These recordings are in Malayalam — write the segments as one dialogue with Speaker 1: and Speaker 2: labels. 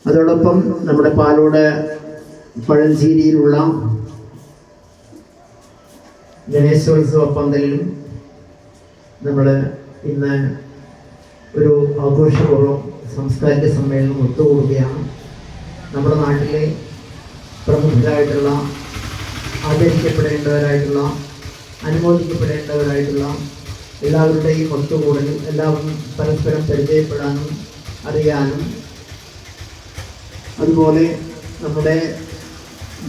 Speaker 1: അതോടൊപ്പം നമ്മുടെ പാലോട് പഴഞ്ചേരിയിലുള്ള ഗണേശോത്സവ പന്തലിലും നമ്മൾ ഇന്ന് ഒരു ആഘോഷപൂർവ്വം സാംസ്കാരിക സമ്മേളനം ഒത്തുകൂടുകയാണ്. നമ്മുടെ നാട്ടിലെ പ്രമുഖരായിട്ടുള്ള, ആദരിക്കപ്പെടേണ്ടവരായിട്ടുള്ള, അനുമോദിക്കപ്പെടേണ്ടവരായിട്ടുള്ള എല്ലാവരുടെയും ഒത്തുകൂടലും എല്ലാവരും പരസ്പരം പരിചയപ്പെടാനും അറിയാനും അതുപോലെ നമ്മുടെ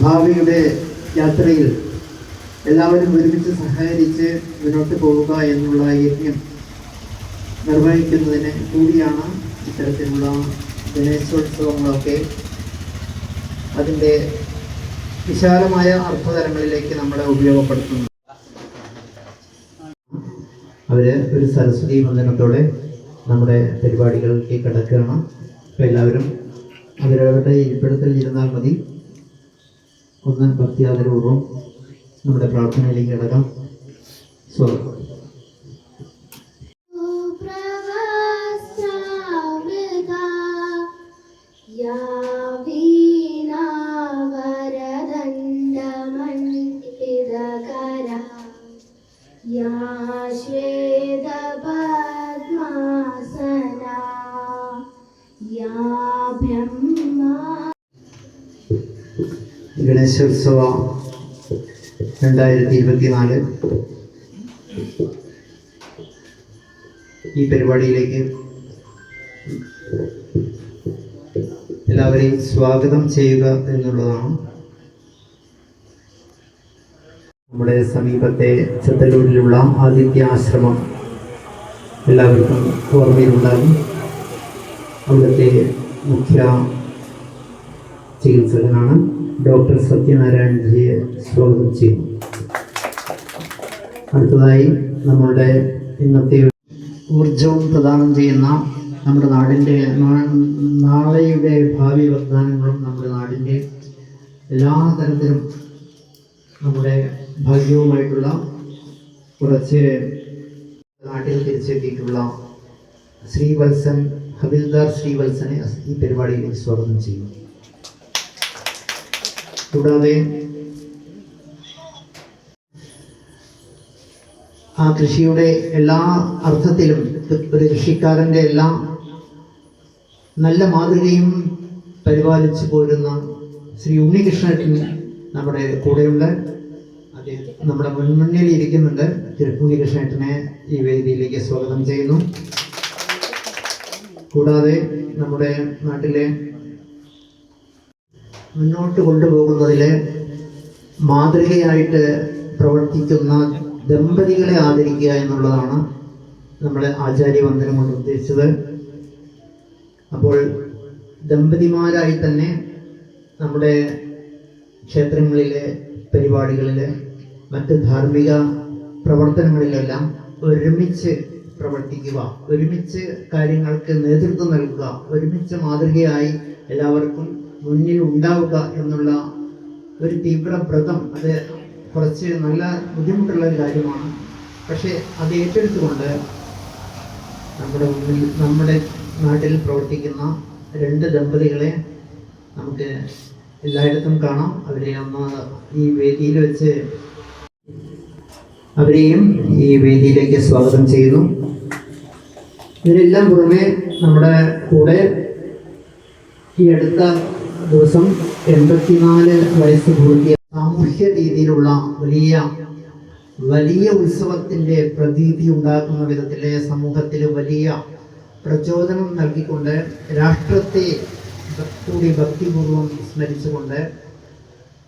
Speaker 1: ഭാവിയുടെ യാത്രയിൽ എല്ലാവരും ഒരുമിച്ച് സഹകരിച്ച് മുന്നോട്ട് പോവുക എന്നുള്ള യജ്ഞം നിർവഹിക്കുന്നതിന് കൂടിയാണ് ഇത്തരത്തിലുള്ള ഗണേശോത്സവങ്ങളൊക്കെ അതിൻ്റെ വിശാലമായ അർത്ഥതലങ്ങളിലേക്ക് നമ്മളെ ഉപയോഗപ്പെടുത്തുന്നു. അവർ ഒരു സരസ്വതി വന്ദനത്തോടെ നമ്മുടെ പരിപാടികളിലേക്ക് കിടക്കുകയാണ്. അപ്പോൾ എല്ലാവരും അവരവരുടെ ഇരിപ്പിടത്തിൽ ഇരുന്നാൽ മതി. ഒന്ന് ഭക്തിയാദരപൂർവ്വം നമ്മുടെ പ്രാർത്ഥനയിലേക്ക് കിടക്കാം. സ്വാഗതം. ഗണേശോത്സവ 2024 ഈ പരിപാടിയിലേക്ക് എല്ലാവരെയും സ്വാഗതം ചെയ്യുക എന്നുള്ളതാണ്. നമ്മുടെ സമീപത്തെ ചത്തല്ലൂരിലുള്ള ആദിത്യ ആശ്രമം എല്ലാവർക്കും ഓർമ്മയിലുണ്ടാകും. അവിടുത്തെ മുഖ്യ ചികിത്സകനാണ് ഡോക്ടർ സത്യനാരായണജിയെ സ്വാഗതം ചെയ്യുന്നു. അടുത്തതായി നമ്മളുടെ ഇന്നത്തെ ഊർജവും പ്രദാനം ചെയ്യുന്ന നമ്മുടെ നാടിൻ്റെ നാളെയുടെ ഭാവി വാഗ്ദാനങ്ങളും നമ്മുടെ നാടിൻ്റെ എല്ലാ തരത്തിലും നമ്മുടെ ഭാഗ്യവുമായിട്ടുള്ള കുറച്ച് നാട്ടിൽ തിരിച്ചെത്തിയിട്ടുള്ള ശ്രീവത്സൻ, ഹബിൽദാർ ശ്രീവത്സനെ ഈ പരിപാടിയിലേക്ക് സ്വാഗതം ചെയ്യുന്നു. കൂടാതെ ആ കൃഷിയുടെ എല്ലാ അർത്ഥത്തിലും ഒരു കൃഷിക്കാരൻ്റെ എല്ലാ നല്ല മാതൃകയും പരിപാലിച്ചു പോരുന്ന ശ്രീ ഉണ്ണികൃഷ്ണൻ നമ്മുടെ കൂടെയുണ്ട്. അദ്ദേഹം നമ്മുടെ മുന്നിൽ ഇരിക്കുന്നുണ്ട്. ഉണ്ണികൃഷ്ണനെ ഈ വേദിയിലേക്ക് സ്വാഗതം ചെയ്യുന്നു. കൂടാതെ നമ്മുടെ നാട്ടിലെ മുന്നോട്ട് കൊണ്ടുപോകുന്നതിൽ മാതൃകയായിട്ട് പ്രവർത്തിക്കുന്ന ദമ്പതികളെ ആദരിക്കുക എന്നുള്ളതാണ് നമ്മുടെ ആചാര്യവന്ദനം കൊണ്ട് ഉദ്ദേശിച്ചത്. അപ്പോൾ ദമ്പതിമാരായി തന്നെ നമ്മുടെ ക്ഷേത്രങ്ങളിലെ പരിപാടികളിൽ, മറ്റ് ധാർമ്മിക പ്രവർത്തനങ്ങളിലെല്ലാം ഒരുമിച്ച് പ്രവർത്തിക്കുക, ഒരുമിച്ച് കാര്യങ്ങൾക്ക് നേതൃത്വം നൽകുക, ഒരുമിച്ച് മാതൃകയായി എല്ലാവർക്കും മുന്നിൽ ഉണ്ടാവുക എന്നുള്ള ഒരു തീവ്ര വ്രതം. അത് കുറച്ച് നല്ല ബുദ്ധിമുട്ടുള്ള ഒരു കാര്യമാണ്. പക്ഷേ അത് ഏറ്റെടുത്തുകൊണ്ട് നമ്മുടെ നാട്ടിൽ പ്രവർത്തിക്കുന്ന 2 ദമ്പതികളെ നമുക്ക് എല്ലായിടത്തും കാണാം. അവരെ ഒന്ന് ഈ വേദിയിൽ വെച്ച് അവരെയും ഈ വേദിയിലേക്ക് സ്വാഗതം ചെയ്യുന്നു. ഇതിനെല്ലാം പുറമെ നമ്മുടെ കൂടെ ഈ അടുത്ത ദിവസം 84 വയസ്സ് പൂർത്തിയായ സാമൂഹ്യ രീതിയിലുള്ള വലിയ ഉത്സവത്തിൻ്റെ പ്രതീതി ഉണ്ടാക്കുന്ന വിധത്തിലെ സമൂഹത്തിൽ വലിയ പ്രചോദനം നൽകിക്കൊണ്ട് രാഷ്ട്രത്തെ കൂടി ഭക്തിപൂർവ്വം സ്മരിച്ചുകൊണ്ട്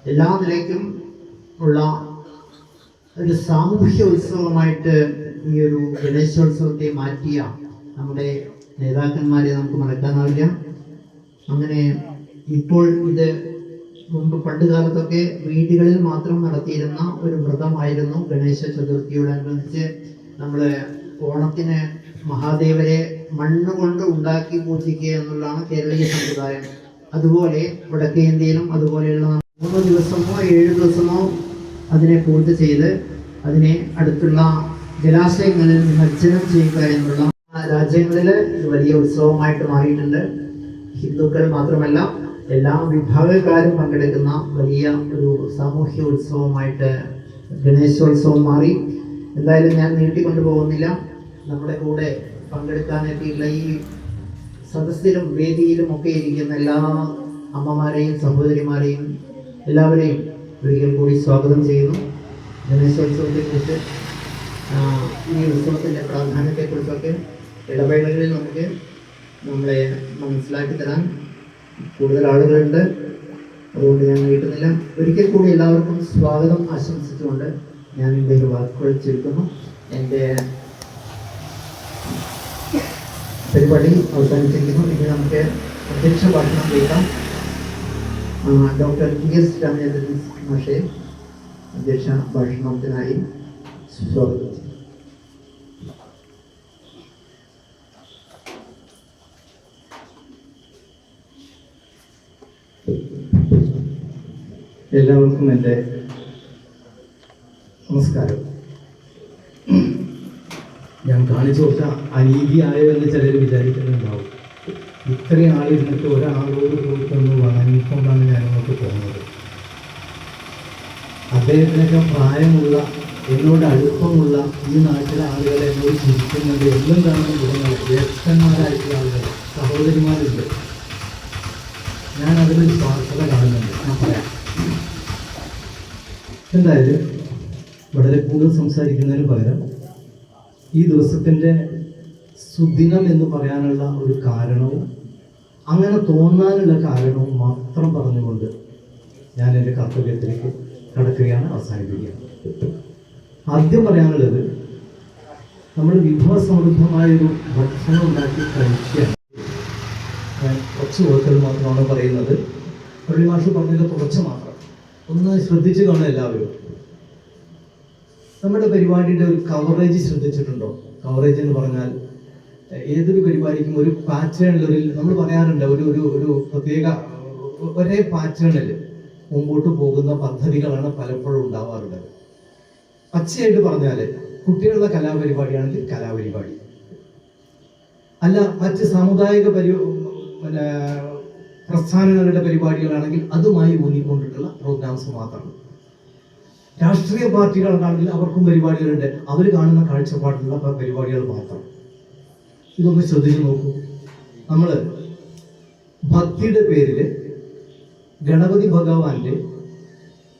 Speaker 1: എല്ലാ നിലയ്ക്കും ഉള്ള ഒരു സാമൂഹ്യ ഉത്സവമായിട്ട് ഈ ഒരു ഗണേശോത്സവത്തെ മാറ്റിയ നമ്മുടെ നേതാക്കന്മാരെ നമുക്ക് മറക്കാനാവില്ല. അങ്ങനെ ഇപ്പോൾ ഇത് മുമ്പ് പണ്ട് കാലത്തൊക്കെ വീടുകളിൽ മാത്രം നടത്തിയിരുന്ന ഒരു വ്രതമായിരുന്നു ഗണേശ ചതുർത്ഥിയോടനുബന്ധിച്ച് നമ്മൾ ഓണത്തിന് മഹാദേവരെ മണ്ണുകൊണ്ട് ഉണ്ടാക്കി പൂജിക്കുക എന്നുള്ളതാണ് കേരളീയ സമ്പ്രദായം. അതുപോലെ വടക്കേ ഇന്ത്യയിലും അതുപോലെയുള്ള 3 ദിവസമോ 7 ദിവസമോ അതിനെ പൂജ ചെയ്ത് അതിനെ അടുത്തുള്ള ജലാശയങ്ങളിൽ നിമജ്ജനം ചെയ്യുക എന്നുള്ള രാജ്യങ്ങളിൽ ഇത് വലിയ ഉത്സവമായിട്ട് മാറിയിട്ടുണ്ട്. ഹിന്ദുക്കൾ മാത്രമല്ല എല്ലാ വിഭാഗക്കാരും പങ്കെടുക്കുന്ന വലിയ ഒരു സാമൂഹ്യ ഉത്സവമായിട്ട് ഗണേശോത്സവം മാറി. എന്തായാലും ഞാൻ നീട്ടിക്കൊണ്ടു പോകുന്നില്ല. നമ്മുടെ കൂടെ പങ്കെടുക്കാനെത്തിയുള്ള ഈ സദസ്സിലും വേദിയിലും ഒക്കെ ഇരിക്കുന്ന എല്ലാ അമ്മമാരെയും സഹോദരിമാരെയും എല്ലാവരെയും ഒരിക്കൽ കൂടി സ്വാഗതം ചെയ്യുന്നു. ഗണേശോത്സവത്തെക്കുറിച്ച് ഈ ഉത്സവത്തിൻ്റെ പ്രാധാന്യത്തെക്കുറിച്ചൊക്കെ ഇടവേളകളിൽ നമ്മളെ മനസ്സിലാക്കി തരാൻ കൂടുതൽ ആളുകളുണ്ട്. അതുകൊണ്ട് ഞാൻ നീട്ടുന്നില്ല. ഒരിക്കൽ കൂടി എല്ലാവർക്കും സ്വാഗതം ആശംസിച്ചുകൊണ്ട് ഞാൻ എൻ്റെ ഒരു വാക്കുകൾ ചുരുക്കുന്നു. എൻ്റെ പരിപാടി അവസാനിച്ചിരിക്കുന്നു. ഇനി നമുക്ക് അധ്യക്ഷ ഭാഷണം കേൾക്കാം. ഡോക്ടർ PS രാമചന്ദ്രൻ മാഷെ അധ്യക്ഷ ഭാഷണത്തിനായി സ്വാഗതം.
Speaker 2: എല്ലാവർക്കും എൻ്റെ നമസ്കാരം. ഞാൻ കാണിച്ചു കൊടുത്ത അനീതിയായോ എന്ന് ചിലർ വിചാരിക്കുന്നുണ്ടാവും. ഇത്രയും ആളിരുന്നിട്ട് ഒരാളോട് പോയിട്ടൊന്ന് വാങ്ങിക്കൊണ്ടാണ് ഞാൻ അങ്ങോട്ട് പോകുന്നത്. അദ്ദേഹത്തിനൊക്കെ പ്രായമുള്ള, എന്നോട് അടുപ്പമുള്ള ഈ നാട്ടിലെ ആളുകൾ എന്നോട് ചിരിക്കുന്നുണ്ട്. എല്ലാം കാണുന്ന ഗുണങ്ങൾ, ജ്യേഷ്ഠന്മാരായിട്ടുള്ള ആളുകൾ, സഹോദരിമാരുണ്ട്. ഞാൻ അതിലൊരു സ്വാർത്ഥത കാണുന്നുണ്ട്. ഞാൻ പറയാം. എന്തായാലും വളരെ കൂടുതൽ സംസാരിക്കുന്നതിന് പകരം ഈ ദിവസത്തിൻ്റെ സുദിനം എന്ന് പറയാനുള്ള ഒരു കാരണവും അങ്ങനെ തോന്നാനുള്ള കാരണവും മാത്രം പറഞ്ഞുകൊണ്ട് ഞാൻ എൻ്റെ കർത്തവ്യത്തിലേക്ക് കടക്കുകയാണ്, അവസാനിപ്പിക്കുകയാണ്. ആദ്യം പറയാനുള്ളത്, നമ്മൾ വിഭവസമൃദ്ധമായൊരു ഭക്ഷണം ഉണ്ടാക്കി കഴിക്കുകയാണ്. ഞാൻ കുറച്ച് വാക്കുകൾ മാത്രമാണ് പറയുന്നത്. പള്ളി മാഷ് പറഞ്ഞത് കുറച്ച് മാത്രം. ഒന്ന് ശ്രദ്ധിച്ചു കാണും എല്ലാവരും. നമ്മുടെ പരിപാടിയുടെ ഒരു കവറേജ് ശ്രദ്ധിച്ചിട്ടുണ്ടോ? കവറേജ് എന്ന് പറഞ്ഞാൽ ഏതൊരു പരിപാടിക്കും ഒരു പാറ്റേണിൽ നമ്മൾ പറയാറുണ്ട്, ഒരു ഒരു ഒരു പ്രത്യേക ഒരേ പാറ്റേണിൽ മുമ്പോട്ട് പോകുന്ന പദ്ധതികളാണ് പലപ്പോഴും ഉണ്ടാവാറുള്ളത്. പച്ചയായിട്ട് പറഞ്ഞാൽ കുട്ടികളുടെ കലാപരിപാടിയാണെങ്കിൽ കലാപരിപാടി, അല്ല മറ്റ് സാമുദായിക പ്രസ്ഥാനങ്ങളുടെ പരിപാടികളാണെങ്കിൽ അതുമായി ഊന്നിക്കൊണ്ടിട്ടുള്ള പ്രോഗ്രാംസ് മാത്രം. രാഷ്ട്രീയ പാർട്ടികൾക്കാണെങ്കിൽ അവർക്കും പരിപാടികളുണ്ട്, അവർ കാണുന്ന കാഴ്ചപ്പാടിലുള്ള പരിപാടികൾ മാത്രം. ഇതൊന്ന് ശ്രദ്ധിച്ചു നോക്കൂ. നമ്മൾ ഭക്തിയുടെ പേരിൽ ഗണപതി ഭഗവാന്റെ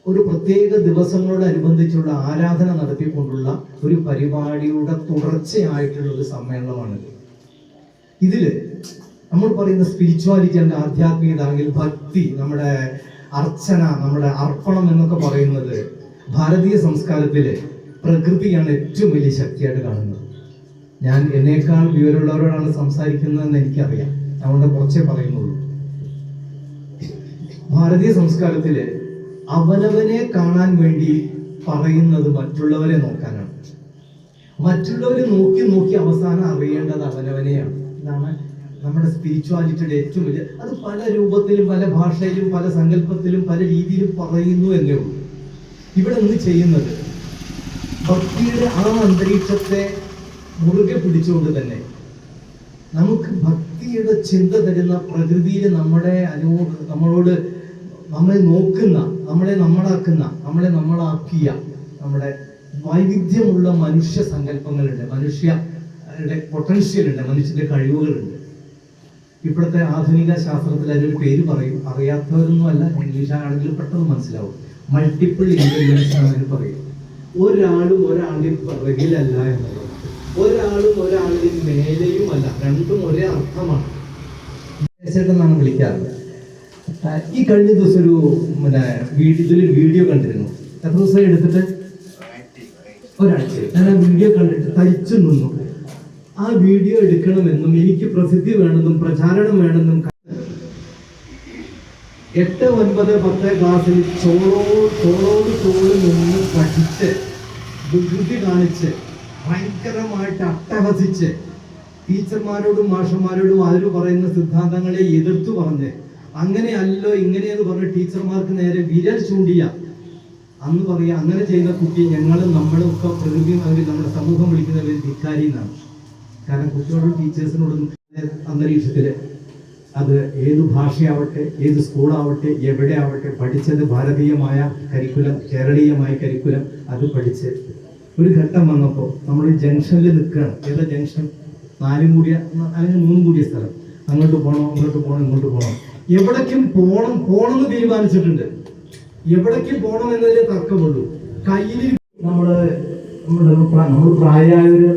Speaker 2: ഒരു പ്രത്യേക ദിവസങ്ങളോടനുബന്ധിച്ചുള്ള ആരാധന നടത്തിക്കൊണ്ടുള്ള ഒരു പരിപാടിയുടെ തുടർച്ചയായിട്ടുള്ള ഒരു സമ്മേളനമാണിത്. ഇതില് നമ്മൾ പറയുന്ന സ്പിരിച്വാലിറ്റി അല്ലെങ്കിൽ ആധ്യാത്മികത അല്ലെങ്കിൽ ഭക്തി, നമ്മുടെ അർച്ചന, നമ്മുടെ അർപ്പണം എന്നൊക്കെ പറയുന്നത് ഭാരതീയ സംസ്കാരത്തിലെ പ്രകൃതിയാണ് ഏറ്റവും വലിയ ശക്തിയായിട്ട് കാണുന്നത്. ഞാൻ എന്നേക്കാൾ വിവരമുള്ളവരോടാണ് സംസാരിക്കുന്നതെന്ന് എനിക്കറിയാം, അതുകൊണ്ട് കുറച്ചേ പറയുന്നുള്ളൂ. ഭാരതീയ സംസ്കാരത്തില് അവനവനെ കാണാൻ വേണ്ടി പറയുന്നത് മറ്റുള്ളവരെ നോക്കാനാണ്. മറ്റുള്ളവരെ നോക്കി നോക്കി അവസാനം അറിയേണ്ടത് അവനവനെയാണ്. ഇതാണ് നമ്മുടെ സ്പിരിച്വാലിറ്റിയുടെ ഏറ്റവും വലിയ. അത് പല രൂപത്തിലും പല ഭാഷയിലും പല സങ്കല്പത്തിലും പല രീതിയിലും പറയുന്നു എന്നേ ഉള്ളൂ. ഇവിടെ നിന്ന് ചെയ്യുന്നത് ഭക്തിയുടെ ആ അന്തരീക്ഷത്തെ മുറുകെ പിടിച്ചുകൊണ്ട് തന്നെ നമുക്ക് ഭക്തിയുടെ ചിന്ത തരുന്ന പ്രകൃതിയിൽ നമ്മളോട് നമ്മളെ നോക്കുന്ന, നമ്മളെ നമ്മളാക്കുന്ന, നമ്മളെ നമ്മളാക്കിയ നമ്മുടെ വൈവിധ്യമുള്ള മനുഷ്യ സങ്കല്പങ്ങളുണ്ട്, മനുഷ്യരുടെ പൊട്ടൻഷ്യലുണ്ട്, മനുഷ്യന്റെ കഴിവുകളുണ്ട്. ഇപ്പോഴത്തെ ആധുനിക ശാസ്ത്രത്തിൽ അതിനൊരു പേര് പറയും, അറിയാത്തവരൊന്നും അല്ല, ഇംഗ്ലീഷാണെങ്കിലും പെട്ടെന്ന് മനസ്സിലാവും. മൾട്ടിപ്പിൾ ഇന്റലിജൻസ് ആണ് പറയും. ഒരാളും ഒരാളുടെ പിറകിലല്ല എന്നുള്ളത്, ഒരാളും ഒരാളുടെ മേലെയും അല്ല, രണ്ടും ഒരേ അർത്ഥമാണ്. ചേട്ടനാണ് വിളിക്കാറുള്ളത്. ഈ കഴിഞ്ഞ ദിവസം ഇതിൽ വീഡിയോ കണ്ടിരുന്നു. എത്ര ദിവസം എടുത്തിട്ട്? ഒരാഴ്ച. ഞാൻ ആ വീഡിയോ കണ്ടിട്ട് തയ്ച്ചു നിന്നു. ആ വീഡിയോ എടുക്കണമെന്നും എനിക്ക് പ്രസിദ്ധി വേണമെന്നും പ്രചാരണം വേണമെന്നും 8, 9, 10 ക്ലാസ്സിൽ ചോളോട് നിന്ന് പഠിച്ച് വികൃതി കാണിച്ച് ഭയങ്കരമായിട്ട് അട്ടഹസിച്ച് ടീച്ചർമാരോടും മാഷന്മാരോടും അവർ പറയുന്ന സിദ്ധാന്തങ്ങളെ എതിർത്തു പറഞ്ഞ് അങ്ങനെയല്ലോ ഇങ്ങനെയെന്ന് പറഞ്ഞ് ടീച്ചർമാർക്ക് നേരെ വിരൽ ചൂണ്ടിയ അന്ന് പറയാ, അങ്ങനെ ചെയ്യുന്ന കുട്ടി ഞങ്ങളും നമ്മളും ഒക്കെ പ്രകൃതിയും അവർ നമ്മുടെ സമൂഹം വിളിക്കുന്ന ധിക്കാരി എന്നാണ്. കാരണം കുട്ടികളോടും ടീച്ചേഴ്സിനോടും അന്തരീക്ഷത്തില് അത് ഏത് ഭാഷയാവട്ടെ, ഏത് സ്കൂളാവട്ടെ, എവിടെ ആവട്ടെ, പഠിച്ചത് ഭാരതീയമായ കരിക്കുലം, കേരളീയമായ കരിക്കുലം, അത് പഠിച്ച് ഒരു ഘട്ടം വന്നപ്പോൾ നമ്മൾ ജംഗ്ഷനിൽ നിൽക്കുകയാണ്. ഏതാ ജംഗ്ഷൻ? 4 കൂടിയ അല്ലെങ്കിൽ 3 കൂടിയ സ്ഥലം. അങ്ങോട്ട് പോകണം, ഇങ്ങോട്ട് പോകണം, ഇങ്ങോട്ട് പോകണം, എവിടേക്കും പോകണമെന്ന് തീരുമാനിച്ചിട്ടുണ്ട്. എവിടേക്കും പോകണം എന്നതിലേ തർക്കമുള്ളൂ. കയ്യിൽ നമ്മൾ പ്രായമായവര്,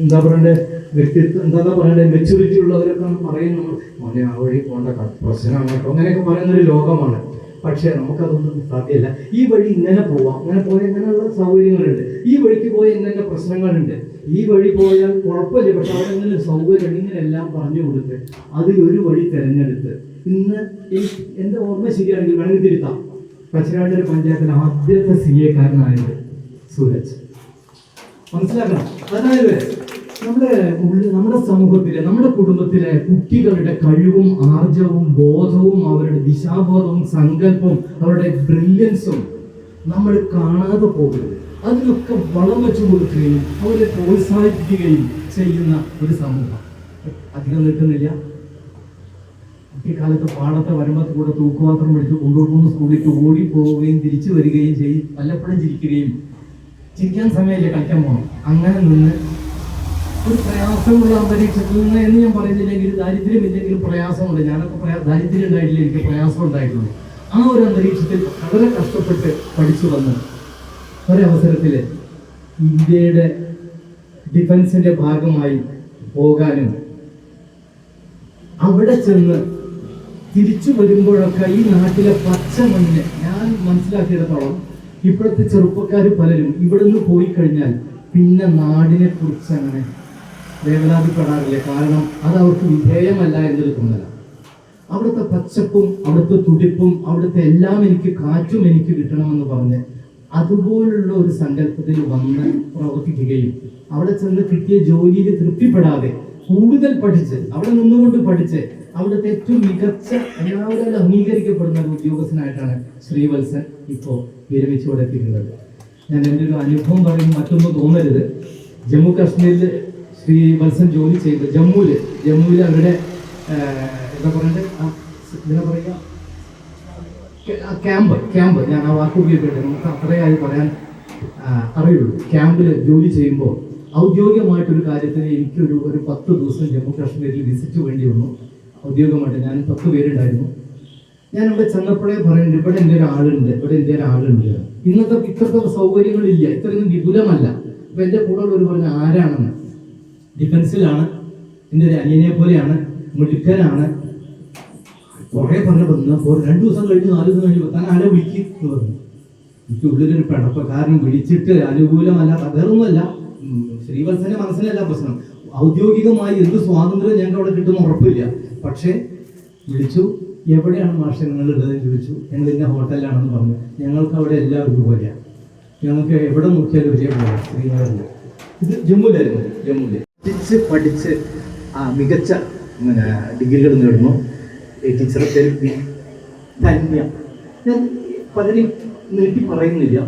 Speaker 2: എന്താ പറയണ്ടേ, വ്യക്തിത്വം, എന്താ പറയണ്ടേ, മെച്യൂരിറ്റി ഉള്ളവരൊക്കെ പറയും നമ്മൾ മോനെ ആ വഴി പോകേണ്ട, പ്രശ്നം കേട്ടോ, അങ്ങനെയൊക്കെ പറയുന്നൊരു ലോകമാണ്. പക്ഷേ നമുക്കതൊന്നും സാധ്യമല്ല. ഈ വഴി ഇങ്ങനെ പോവാം, ഇങ്ങനെ പോയാൽ ഇങ്ങനെയുള്ള സൗകര്യങ്ങളുണ്ട്, ഈ വഴിക്ക് പോയാൽ ഇങ്ങനെ പ്രശ്നങ്ങളുണ്ട്, ഈ വഴി പോയാൽ കുഴപ്പമില്ല, പക്ഷെ അവിടെ ഇങ്ങനെ സൗകര്യം, ഇങ്ങനെയെല്ലാം പറഞ്ഞു കൊടുത്ത് അതിലൊരു വഴി തിരഞ്ഞെടുത്ത് ഇന്ന് എൻ്റെ ഓർമ്മ ശരിയാണെങ്കിൽ വേണമെങ്കിൽ തിരുത്താം, പച്ചനാട്ടൂർ പഞ്ചായത്തിലെ ആദ്യത്തെ CA-കാരനായത് സൂരജ്. മനസ്സിലാക്കണം. അതായത് നമ്മുടെ സമൂഹത്തിലെ, നമ്മുടെ കുടുംബത്തിലെ കുട്ടികളുടെ കഴിവും ആർജവും ബോധവും അവരുടെ ദിശാബോധവും സങ്കല്പവും അവരുടെ ബ്രില്യൻസും നമ്മൾ കാണാതെ പോകരുത്. അതിനൊക്കെ വളം വെച്ചു കൊടുക്കുകയും അവരെ പ്രോത്സാഹിപ്പിക്കുകയും ചെയ്യുന്ന ഒരു സമൂഹം. അധികം നിൽക്കുന്നില്ല. കുട്ടിക്കാലത്ത് പാടത്തെ വരുമ്പത്ത് കൂടെ തൂക്കുപാത്രം പിടിച്ച് കൊണ്ടുപോകുന്ന സ്കൂളിലേക്ക് ഓടിപ്പോവുകയും തിരിച്ചു വരികയും ചെയ്യും. വല്ലപ്പോഴും ചിരിക്കാൻ സമയമില്ല, കളിക്കാൻ പോകണം. അങ്ങനെ നിന്ന് ഒരു പ്രയാസമുള്ള അന്തരീക്ഷത്തിൽ നിന്ന് എന്ന് ഞാൻ പറയുന്നില്ലെങ്കിൽ ദാരിദ്ര്യമില്ലെങ്കിലും പ്രയാസമുണ്ട്. ഞാനൊക്കെ ദാരിദ്ര്യം ഉണ്ടായിട്ടില്ല, എനിക്ക് പ്രയാസം ഉണ്ടായിട്ടുള്ളൂ. ആ ഒരു അന്തരീക്ഷത്തിൽ വളരെ കഷ്ടപ്പെട്ട് പഠിച്ചു വന്ന് ഒരവസരത്തിൽ ഇന്ത്യയുടെ ഡിഫൻസിന്റെ ഭാഗമായി പോകാനും അവിടെ ചെന്ന് തിരിച്ചു വരുമ്പോഴൊക്കെ ഈ നാട്ടിലെ പച്ച മണ്ണിനെ ഞാൻ മനസ്സിലാക്കിയിടത്തോളം ഇപ്പോഴത്തെ ചെറുപ്പക്കാർ പലരും ഇവിടെ നിന്ന് പോയി കഴിഞ്ഞാൽ പിന്നെ നാടിനെ കുറിച്ച് അങ്ങനെ വേവലാതിപ്പെടാറില്ല. കാരണം അത് അവർക്ക് വിധേയമല്ല എന്നൊരു തോന്നല. അവിടുത്തെ പച്ചപ്പും അവിടുത്തെ തുടിപ്പും അവിടുത്തെ എല്ലാം എനിക്ക്, കാറ്റും എനിക്ക് കിട്ടണമെന്ന് പറഞ്ഞ് അതുപോലുള്ള ഒരു സങ്കല്പത്തിൽ വന്ന് പ്രവർത്തിക്കുകയും അവിടെ ചെന്ന് കിട്ടിയ ജോലിയിൽ തൃപ്തിപ്പെടാതെ കൂടുതൽ പഠിച്ച് അവിടെ നിന്നുകൊണ്ട് പഠിച്ച് അവിടുത്തെ ഏറ്റവും മികച്ച, എല്ലാവരും അംഗീകരിക്കപ്പെടുന്ന ഒരു ഉദ്യോഗസ്ഥനായിട്ടാണ് ശ്രീവത്സൻ ഇപ്പോൾ വിരമിച്ചുകൊണ്ട് എത്തിയിട്ടുള്ളത്. ഞാൻ എൻ്റെ ഒരു അനുഭവം പറയും, മറ്റൊന്നും തോന്നരുത്. ജമ്മു കാശ്മീരിൽ ശ്രീവത്സൻ ജോലി ചെയ്ത് ജമ്മുവിൽ അവരുടെ എന്താ പറയണ്ടേ, എന്താ പറയുക, ക്യാമ്പ് ഞാൻ ആ വാക്ക് ഉപയോഗിക്കട്ടെ, നമുക്ക് അത്രയായി പറയാൻ അറിയുള്ളൂ. ക്യാമ്പിൽ ജോലി ചെയ്യുമ്പോൾ ഔദ്യോഗികമായിട്ടൊരു കാര്യത്തിന് എനിക്കൊരു 10 ദിവസം ജമ്മു കാശ്മീരിൽ വിസിറ്റ് വേണ്ടി വന്നു. ഔദ്യോഗികമായിട്ട് ഞാൻ 10 പേരുണ്ടായിരുന്നു. ഞാൻ ഇവിടെ ചെന്നപ്പോഴേ പറയുന്നുണ്ട്, ഇവിടെ എൻ്റെ ഒരാളുണ്ട്. ഇന്നത്തെ ഇത്രത്തെ സൗകര്യങ്ങളില്ല, ഇത്രയൊന്നും വിപുലമല്ല. അപ്പൊ എൻ്റെ കൂടെ ഒരു പറഞ്ഞ ആരാണെന്ന്, ഡിഫൻസിലാണ്, എൻ്റെ ഒരു അനിയനെ പോലെയാണ്, മിടുക്കനാണ്. കുറെ പറഞ്ഞു 2 ദിവസം കഴിഞ്ഞ് 4 ദിവസം കഴിഞ്ഞ് താൻ ആരെ വിളിക്കുന്നു പറഞ്ഞു. എനിക്ക് ഉള്ളിലൊരു പിണപ്പ്. കാരണം വിളിച്ചിട്ട് അനുകൂലമല്ല, വേറൊന്നുമല്ല, ശ്രീവത്സന്റെ മനസ്സിലല്ല പ്രശ്നം. ഔദ്യോഗികമായി എന്ത് സ്വാതന്ത്ര്യം ഞങ്ങൾക്ക് അവിടെ കിട്ടുന്ന ഉറപ്പില്ല. പക്ഷേ വിളിച്ചു, എവിടെയാണ് മാഷെ നിങ്ങൾ ഉള്ളതെന്ന് ചോദിച്ചു. ഞങ്ങൾ ഇന്ന ഹോട്ടലിലാണെന്ന് പറഞ്ഞു. ഞങ്ങൾക്ക് അവിടെ എല്ലാവരും ഇതുപോലെയാണ്, ഞങ്ങൾക്ക് എവിടെ നോക്കിയാലും ഒരേപോലെ. ശ്രീനഗറിൽ, ഇത് ജമ്മുവിൽ പഠിച്ച് മികച്ച ഡിഗ്രികൾ നേടുന്നു. ടീച്ചറെ പേര് ധന്യ. ഞാൻ പലരും നീട്ടി പറയുന്നില്ല.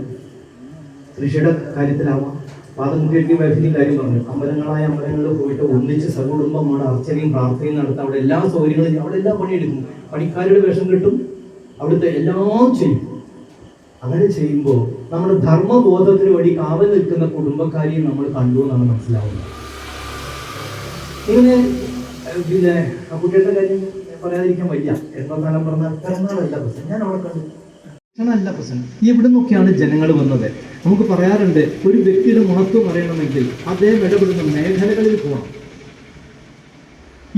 Speaker 2: കൃഷിയുടെ കാര്യത്തിലാവാം, പാദമുഖ്യയ്ക്ക് വൈഫിൻ്റെ കാര്യം പറഞ്ഞു. അമ്പലങ്ങളിൽ പോയിട്ട് ഒന്നിച്ച് സകുടുംബമാണ് അർച്ചനയും പ്രാർത്ഥനയും നടത്താം. അവിടെ എല്ലാ സൗകര്യങ്ങളും, അവിടെ എല്ലാം പണിയെടുക്കും. പണിക്കാരുടെ വേഷം കിട്ടും, അവിടുത്തെ എല്ലാം ചെയ്യും. അങ്ങനെ ചെയ്യുമ്പോൾ നമ്മുടെ ധർമ്മബോധത്തിന് വേണ്ടി കാവൽ നിൽക്കുന്ന കുടുംബക്കാരെയും നമ്മൾ കണ്ടു എന്നാണ് മനസ്സിലാവുന്നത്. ഇങ്ങനെ പിന്നെ ആ കുട്ടികളുടെ കാര്യം പറയാതിരിക്കാൻ വയ്യ. എത്രകാലം പറഞ്ഞാൽ പിറന്നാളല്ല പ്രശ്നം, ഞാൻ അവിടെ കണ്ടു. അല്ല പ്രശ്നം, ഇവിടെ നിന്നൊക്കെയാണ് ജനങ്ങൾ വന്നത്. നമുക്ക് പറയാറുണ്ട്, ഒരു വ്യക്തിയുടെ മഹത്വം അറിയണമെങ്കിൽ അദ്ദേഹം ഇടപെടുന്ന മേഖലകളിൽ പോകണം.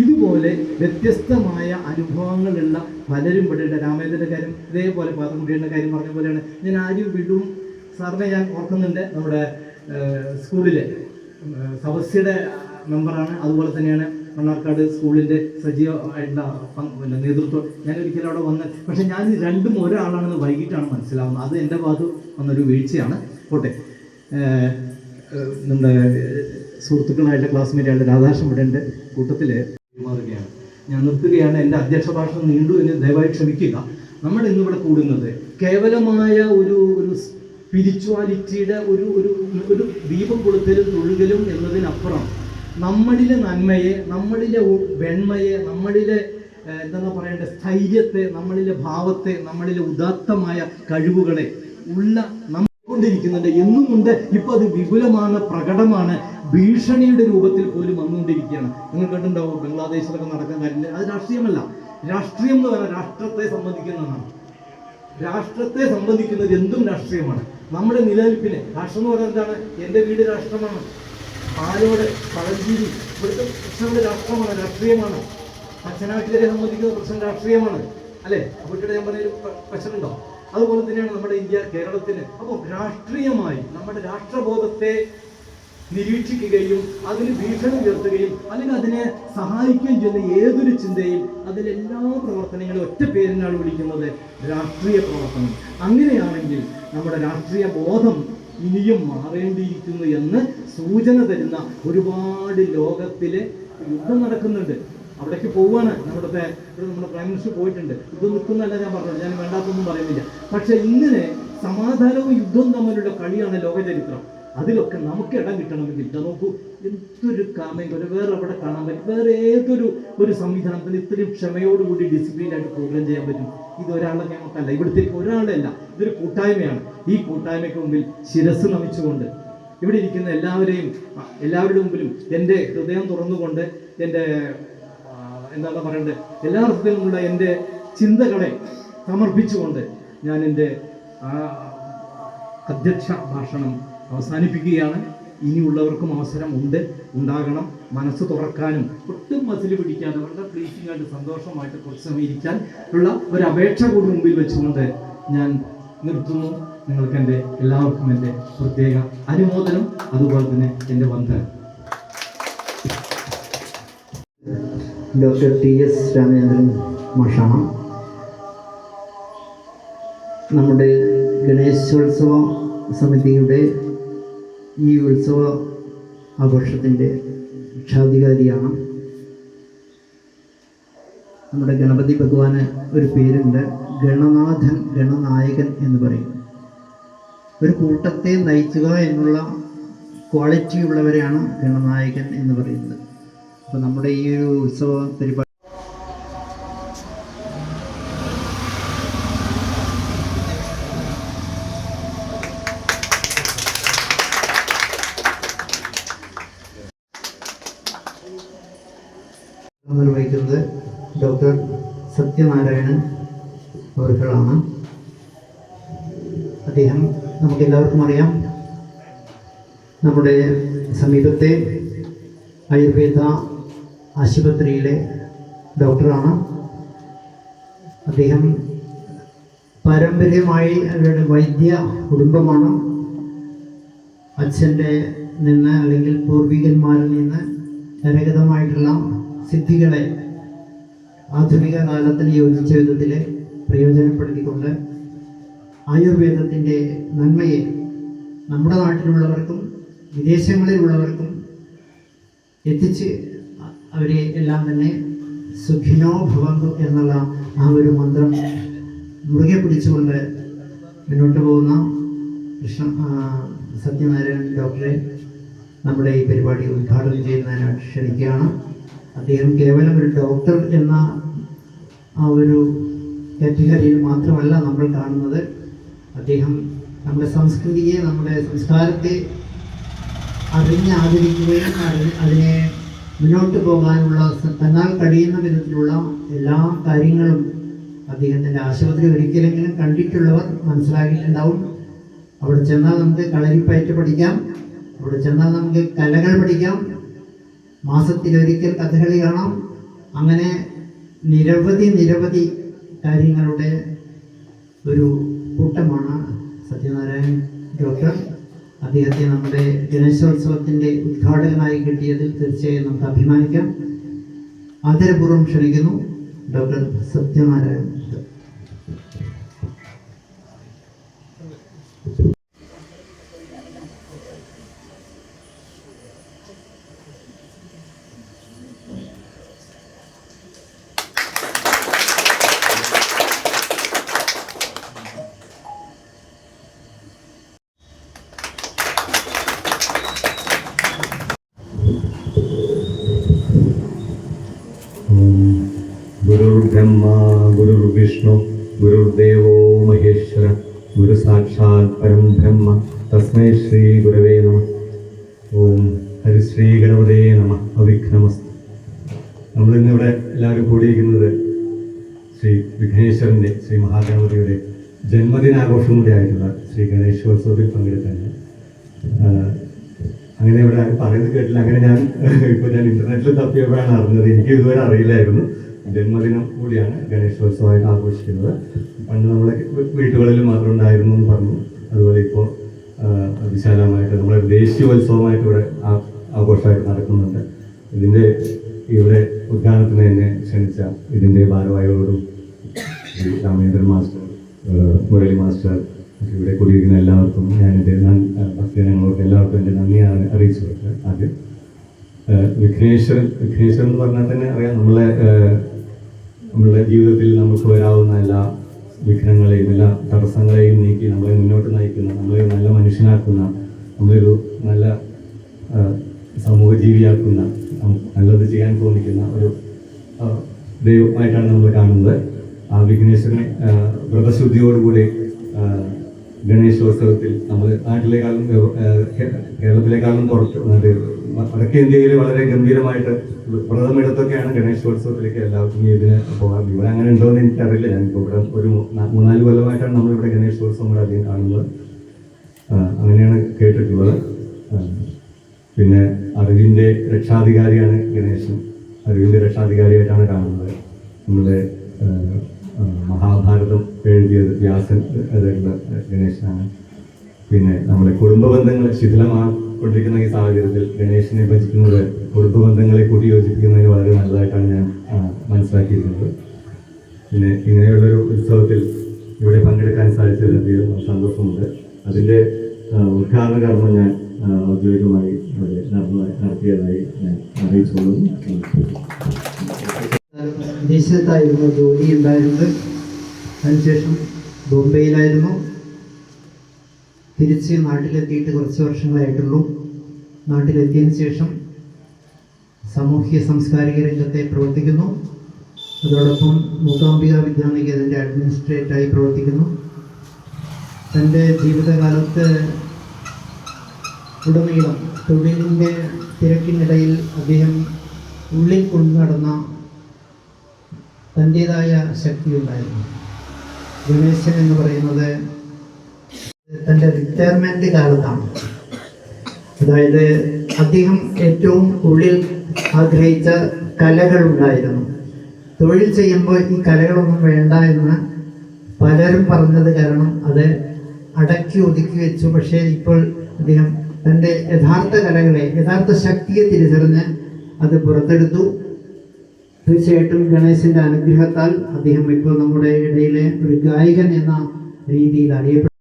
Speaker 2: ഇതുപോലെ വ്യത്യസ്തമായ അനുഭവങ്ങളുള്ള പലരും ഇവിടെ. രാമേന്ദ്രൻ്റെ കാര്യം ഇതേപോലെ, പാതമുടിയുടെ കാര്യം പറഞ്ഞ പോലെയാണ്. ഞാൻ ആരും വിടും സാറിനെ ഞാൻ ഓർക്കുന്നുണ്ട്. നമ്മുടെ സ്കൂളിലെ സദസ്യയുടെ മെമ്പറാണ്. അതുപോലെ തന്നെയാണ് മണ്ണാർക്കാട് സ്കൂളിൻ്റെ സജീവമായിട്ടുള്ള നേതൃത്വം. ഞാൻ ഒരിക്കലും അവിടെ വന്ന്, പക്ഷെ ഞാൻ രണ്ടും ഒരാളാണെന്ന് വൈകിട്ടാണ് മനസ്സിലാവുന്നത്. അത് എൻ്റെ ഭാഗത്ത് വന്നൊരു വീഴ്ചയാണ്. പോട്ടെ, നമ്മുടെ സുഹൃത്തുക്കളായിട്ട് ക്ലാസ്മേറ്റായിട്ട് രാധാകൃഷ്ണൻ ഇവിടെൻ്റെ കൂട്ടത്തിൽ മാറുകയാണ്. ഞാൻ നിർത്തുകയാണ്. എൻ്റെ അധ്യക്ഷ ഭാഷണം നീണ്ടു എന്ന് ദയവായി ക്ഷമിക്കുക. നമ്മൾ ഇന്നിവിടെ കൂടുന്നത് കേവലമായ ഒരു സ്പിരിച്വാലിറ്റിയുടെ ഒരു ദീപം കൊടുക്കലും തൊഴുകലും എന്നതിനപ്പുറം നമ്മളിലെ നന്മയെ, നമ്മളിലെ വെണ്മയെ, നമ്മളിലെ എന്താ പറയേണ്ടത്, സ്ഥൈര്യത്തെ, നമ്മളിലെ ഭാവത്തെ, നമ്മളിലെ ഉദാത്തമായ കഴിവുകളെ ഉള്ള കൊണ്ടിരിക്കുന്നുണ്ട്, എന്നുമുണ്ട്. ഇപ്പൊ അത് വിപുലമാണ്, പ്രകടമാണ്, ഭീഷണിയുടെ രൂപത്തിൽ പോലും വന്നുകൊണ്ടിരിക്കുകയാണ്. നിങ്ങൾ കേട്ടിട്ടുണ്ടാവും ബംഗ്ലാദേശിലൊക്കെ നടക്കുന്ന കാര്യമില്ല. അത് രാഷ്ട്രീയമല്ല. രാഷ്ട്രീയം എന്ന് പറഞ്ഞാൽ രാഷ്ട്രത്തെ സംബന്ധിക്കുന്നതാണ്. രാഷ്ട്രത്തെ സംബന്ധിക്കുന്നത് എന്തും രാഷ്ട്രീയമാണ്. നമ്മുടെ നിലനിൽപ്പിന് രാഷ്ട്രം എന്ന് പറയുന്നത് എന്താണ്? എൻ്റെ വീട് രാഷ്ട്രമാണ്, പാലോട്, പഴഞ്ചേരി, ഇവിടുത്തെ പ്രശ്നങ്ങളുടെ രാഷ്ട്രമാണ്, രാഷ്ട്രീയമാണ്. പച്ചനാട്ടിലെ സംബന്ധിക്കുന്ന പ്രശ്നം രാഷ്ട്രീയമാണ്, അല്ലേ? അപ്പോൾ ഇവിടെ ഞാൻ പറഞ്ഞൊരു പ്രശ്നമുണ്ടോ? അതുപോലെ തന്നെയാണ് നമ്മുടെ ഇന്ത്യ, കേരളത്തിന്. അപ്പോൾ രാഷ്ട്രീയമായി നമ്മുടെ രാഷ്ട്രബോധത്തെ നിരീക്ഷിക്കുകയും അതിന് ഭീഷണി ഉയർത്തുകയും അല്ലെങ്കിൽ അതിനെ സഹായിക്കുകയും ചെയ്യുന്ന ഏതൊരു ചിന്തയും അതിലെല്ലാ പ്രവർത്തനങ്ങളും ഒറ്റ പേരിനാണ് വിളിക്കുന്നത് രാഷ്ട്രീയ പ്രവർത്തനം. അങ്ങനെയാണെങ്കിൽ നമ്മുടെ രാഷ്ട്രീയ ബോധം ഇനിയും മാറേണ്ടിയിരിക്കുന്നു എന്ന് സൂചന തരുന്ന ഒരുപാട് ലോകത്തിലെ യുദ്ധം നടക്കുന്നുണ്ട്. അവിടേക്ക് പോവുകയാണ്. നമ്മുടെ പ്രൈം മിനിസ്റ്റർ പോയിട്ടുണ്ട്. യുദ്ധം നിൽക്കുന്നല്ല ഞാൻ പറഞ്ഞത്, ഞാൻ വേണ്ടാത്തൊന്നും പറയുന്നില്ല. പക്ഷെ ഇങ്ങനെ സമാധാനവും യുദ്ധവും തമ്മിലുള്ള കളിയാണ് ലോകചരിത്രം. അതിലൊക്കെ നമുക്ക് ഇടം കിട്ടണമെങ്കിൽ നോക്കൂ, എന്തൊരു കാമയും വേറെ എവിടെ കാണാൻ പറ്റും? വേറെ ഏതൊരു സംവിധാനത്തിന് ഇത്രയും ക്ഷമയോടുകൂടി ഡിസിപ്ലിനായിട്ട് പ്രോഗ്രാം ചെയ്യാൻ പറ്റും? ഇത് ഒരാളുടെ നിയമത്തല്ല, ഇവിടുത്തെ ഒരാളല്ല, ഇതൊരു കൂട്ടായ്മയാണ്. ഈ കൂട്ടായ്മയ്ക്ക് മുമ്പിൽ ശിരസ് നമിച്ചുകൊണ്ട് ഇവിടെ ഇരിക്കുന്ന എല്ലാവരുടെ മുമ്പിലും എൻ്റെ ഹൃദയം തുറന്നുകൊണ്ട്, എൻ്റെ എന്താണ് പറയേണ്ടത്, എല്ലാ അർത്ഥത്തിലുമുള്ള എൻ്റെ ചിന്തകളെ സമർപ്പിച്ചുകൊണ്ട് ഞാൻ എൻ്റെ അധ്യക്ഷ ഭാഷണം അവസാനിപ്പിക്കുകയാണ്. ഇനിയുള്ളവർക്കും അവസരം ഉണ്ടാകണം. മനസ്സ് തുറക്കാനും ഒട്ടും മസിൽ പിടിക്കാതെ വളരെ പ്ലീസിംഗ് ആയിട്ട് സന്തോഷമായിട്ട് കുറച്ച് സമയം ഇരിക്കാൻ ഉള്ള ഒരു അപേക്ഷ കൂടി മുമ്പിൽ വെച്ചുകൊണ്ട് ഞാൻ നിർത്തുന്നു. നിങ്ങൾക്ക് എൻ്റെ എല്ലാവർക്കും എൻ്റെ പ്രത്യേക അനുമോദനം, അതുപോലെ തന്നെ എൻ്റെ വന്ദനം.
Speaker 1: ഡോക്ടർ TS രാമചന്ദ്രൻ മാഷാണ്. നമ്മുടെ ഗണേശോത്സവ സമിതിയുടെ ഈ ഉത്സവ ആഘോഷത്തിൻ്റെ രക്ഷാധികാരിയാണ്. നമ്മുടെ ഗണപതി ഭഗവാന് ഒരു പേരുണ്ട്, ഗണനാഥൻ, ഗണനായകൻ എന്ന് പറയും. ഒരു കൂട്ടത്തെ നയിക്കുക എന്നുള്ള ക്വാളിറ്റി ഉള്ളവരെയാണ് ഗണനായകൻ എന്ന് പറയുന്നത്. അപ്പോൾ നമ്മുടെ ഈ ഒരു ഉത്സവ പരിപാടി നിർവഹിക്കുന്നത് ഡോക്ടർ സത്യനാരായണൻ അവർകളാണ്. അദ്ദേഹം നമുക്കെല്ലാവർക്കും അറിയാം, നമ്മുടെ സമീപത്തെ ആയുർവേദ ആശുപത്രിയിലെ ഡോക്ടറാണ്. അദ്ദേഹം പാരമ്പര്യമായി അവരുടെ വൈദ്യ കുടുംബമാണ്. അച്ഛൻ്റെ നിന്ന് അല്ലെങ്കിൽ പൂർവികന്മാരിൽ നിന്ന് കരഗതമായിട്ടുള്ള സിദ്ധികളെ ആധുനിക കാലത്തിന് യോജിച്ച വിധത്തിൽ പ്രയോജനപ്പെടുത്തിക്കൊണ്ട് ആയുർവേദത്തിൻ്റെ നന്മയെ നമ്മുടെ നാട്ടിലുള്ളവർക്കും വിദേശങ്ങളിലുള്ളവർക്കും എത്തിച്ച് അവരെ എല്ലാം തന്നെ സുഖിനോ ഭവന്തു എന്നുള്ള ആ ഒരു മന്ത്രം മുറുകെ പിടിച്ചുകൊണ്ട് മുന്നോട്ട് പോകുന്ന സത്യനാരായണൻ ഡോക്ടറെ നമ്മുടെ ഈ പരിപാടി ഉദ്ഘാടനം ചെയ്യുന്നതിനായിട്ട് ക്ഷണിക്കുകയാണ്. അദ്ദേഹം കേവലം ഒരു ഡോക്ടർ എന്ന ആ ഒരു കാറ്റഗറിയിൽ മാത്രമല്ല നമ്മൾ കാണുന്നത്. അദ്ദേഹം നമ്മുടെ സംസ്കൃതിയെ, നമ്മുടെ സംസ്കാരത്തെ ആദരിക്കുകയും അതിനെ മുന്നോട്ട് പോകാനുള്ള തന്നാൽ കഴിയുന്ന വിധത്തിലുള്ള എല്ലാ കാര്യങ്ങളും അദ്ദേഹത്തിൻ്റെ ആശുപത്രി ഒരിക്കലെങ്കിലും കണ്ടിട്ടുള്ളവർ മനസ്സിലാക്കിയിട്ടുണ്ടാവും. അവിടെ ചെന്നാൽ നമുക്ക് കളരിപ്പയറ്റ് പഠിക്കാം, അവിടെ ചെന്നാൽ നമുക്ക് കലകൾ പഠിക്കാം, മാസത്തിലൊരിക്കൽ കഥകളി കാണാം. അങ്ങനെ നിരവധി കാര്യങ്ങളുടെ ഒരു കൂട്ടമാണ് സത്യനാരായണൻ ഡോക്ടർ. അദ്ദേഹത്തെ നമ്മുടെ ഗണേശോത്സവത്തിൻ്റെ ഉദ്ഘാടകനായി കിട്ടിയതിൽ തീർച്ചയായും നമുക്ക് അഭിമാനിക്കാം. ആദരപൂർവ്വം ക്ഷണിക്കുന്നു ഡോക്ടർ സത്യനാരായണൻ.
Speaker 3: ഗുരു ബ്രഹ്മ ഗുരുർവിഷ്ണു ഗുരുദേവോ മഹേശ്വര ഗുരു സാക്ഷാത് പരം ബ്രഹ്മ തസ്മൈ ശ്രീ ഗുരവേ നമഃ. ഓം ഹരിശ്രീ ഗണപതേ നമഃ. അവിഘ്നമസ്തു. നമ്മളിന്നിവിടെ എല്ലാവരും കൂടിയിരിക്കുന്നത് ശ്രീ വിഘ്നേശ്വരൻ്റെ, ശ്രീ മഹാഗണപതിയുടെ ജന്മദിനാഘോഷം കൂടി ആയിട്ടുള്ള ശ്രീ ഗണേശോത്സവത്തിൽ പങ്കെടുക്കാനാണ്. അങ്ങനെ ഇവിടെ പറയുന്നത് കേട്ടില്ല. അങ്ങനെ ഞാൻ ഇന്റർനെറ്റിൽ തപ്പിയപ്പോഴാണ് അറിഞ്ഞത്. എനിക്ക് ഇതുവരെ അറിയില്ലായിരുന്നു. ജന്മദിനം കൂടിയാണ് ഗണേശോത്സവമായിട്ട് ആഘോഷിക്കുന്നത്. പണ്ട് നമ്മളെ വീട്ടുകളിൽ മാത്രം ഉണ്ടായിരുന്നു എന്ന് പറഞ്ഞു. അതുപോലെ ഇപ്പോൾ വിശാലമായിട്ട് നമ്മുടെ ദേശീയോത്സവമായിട്ട് ഇവിടെ ആഘോഷമായിട്ട് നടക്കുന്നുണ്ട്. ഇതിൻ്റെ ഇവിടെ ഉദ്ഘാടനത്തിന് എന്നെ ക്ഷണിച്ച ഇതിൻ്റെ ഭാരവാഹികളോടും ശ്രീ രാമേന്ദ്രൻ മാസ്റ്റർ, മുരളി മാസ്റ്റർ, ഇവിടെ കൂടിയിരിക്കുന്ന എല്ലാവർക്കും ഞാനെൻ്റെ ഭക്തജനങ്ങളോട് എല്ലാവർക്കും എൻ്റെ നന്ദി അറിയിച്ചു കൊടുക്കുക. ആദ്യം വിഘ്നേശ്വരൻ എന്ന് പറഞ്ഞാൽ തന്നെ അറിയാം, നമ്മളുടെ ജീവിതത്തിൽ നമുക്ക് വരാവുന്ന എല്ലാ വിഘ്നങ്ങളെയും എല്ലാ തടസ്സങ്ങളെയും നീക്കി നമ്മളെ മുന്നോട്ട് നയിക്കുന്ന, നമ്മളെ നല്ല മനുഷ്യനാക്കുന്ന, നമ്മളൊരു നല്ല സമൂഹ ജീവിയാക്കുന്ന, നല്ലത് ചെയ്യാൻ തോന്നിക്കുന്ന ഒരു ദൈവമായിട്ടാണ് നമ്മൾ കാണുന്നത്. ആ വിഘ്നേശ്വരനെ വ്രതശുദ്ധിയോടുകൂടി ഗണേശോത്സവത്തിൽ നമ്മൾ നാട്ടിലേക്കാളും കേരളത്തിലേക്കാളും പുറത്ത് വടക്കേ ഇന്ത്യയിൽ വളരെ ഗംഭീരമായിട്ട് വ്രതമെടുത്തൊക്കെയാണ് ഗണേശോത്സവത്തിലേക്ക് എല്ലാവർക്കും ഇതിന് പോകാറുണ്ട്. ഇവിടെ അങ്ങനെ ഉണ്ടോയെന്ന് എനിക്കറിയില്ല. ഞാനിപ്പോൾ ഇവിടെ ഒരു 3-4 കൊല്ലമായിട്ടാണ് നമ്മളിവിടെ ഗണേശോത്സവം ഇവിടെ അധികം കാണുന്നത്. അങ്ങനെയാണ് കേട്ടിട്ടുള്ളത്. പിന്നെ അറിവിൻ്റെ രക്ഷാധികാരിയാണ് ഗണേശൻ. അറിവിൻ്റെ രക്ഷാധികാരിയായിട്ടാണ് കാണുന്നത്. നമ്മുടെ മഹാഭാരതം എഴുതിയത് വ്യാസൻ അതായിട്ടുള്ള ഗണേശനാണ്. പിന്നെ നമ്മുടെ കുടുംബ ബന്ധങ്ങൾ ശിഥിലമാക്കൊണ്ടിരിക്കുന്ന ഈ സാഹചര്യത്തിൽ ഗണേശനെ ഭജിക്കുന്നത് കുടുംബ ബന്ധങ്ങളെ കൂട്ടി യോജിപ്പിക്കുന്നതിന് വളരെ നല്ലതായിട്ടാണ് ഞാൻ മനസ്സിലാക്കിയിരിക്കുന്നത്. പിന്നെ ഇങ്ങനെയുള്ളൊരു ഉത്സവത്തിൽ ഇവിടെ പങ്കെടുക്കാൻ സാധിച്ചതിൽ അധികം സന്തോഷമുണ്ട്. അതിൻ്റെ ഉദ്ഘാടന കർമ്മം ഞാൻ ഔദ്യോഗികമായി ഇവിടെ നടത്തിയതായി ഞാൻ അറിയിച്ചുകൊള്ളുന്നു.
Speaker 1: വിദേശത്തായിരുന്നു ജോലി ഉണ്ടായിരുന്നത്. അതിനുശേഷം ബോംബെയിലായിരുന്നു. തിരിച്ച് നാട്ടിലെത്തിയിട്ട് കുറച്ച് വർഷങ്ങളായിട്ടുള്ളൂ. നാട്ടിലെത്തിയതിന് ശേഷം സാമൂഹ്യ സാംസ്കാരിക രംഗത്തെ പ്രവർത്തിക്കുന്നു. അതോടൊപ്പം മൂകാംബിക വിദ്യാനികേതൻ്റെ അഡ്മിനിസ്ട്രേറ്ററായി പ്രവർത്തിക്കുന്നു. തൻ്റെ ജീവിതകാലത്ത് ഉടനീളം തൊഴിലിൻ്റെ തിരക്കിനിടയിൽ അദ്ദേഹം ഉള്ളിൽ കൊണ്ടു നടന്ന തൻ്റേതായ ശക്തിയുണ്ടായിരുന്നു. ഗണേശൻ എന്ന് പറയുന്നത് തൻ്റെ റിട്ടയർമെൻറ്റ് കാലത്താണ്. അതായത് അദ്ദേഹം ഏറ്റവും ഉള്ളിൽ ആഗ്രഹിച്ച കലകളുണ്ടായിരുന്നു. തൊഴിൽ ചെയ്യുമ്പോൾ ഈ കലകളൊന്നും വേണ്ട എന്ന് പലരും പറഞ്ഞത് കാരണം അത് അടക്കി ഒതുക്കി വെച്ചു. പക്ഷേ ഇപ്പോൾ അദ്ദേഹം തൻ്റെ യഥാർത്ഥ കലകളെ, യഥാർത്ഥ ശക്തിയെ തിരിച്ചറിഞ്ഞ് അത് പുറത്തെടുത്തു. തീർച്ചയായിട്ടും ഗണേശൻ്റെ അനുഗ്രഹത്താൽ അദ്ദേഹം ഇപ്പോൾ നമ്മുടെ ഇടയിലെ ഒരു ഗായകൻ എന്ന രീതിയിൽ അറിയപ്പെട്ടു.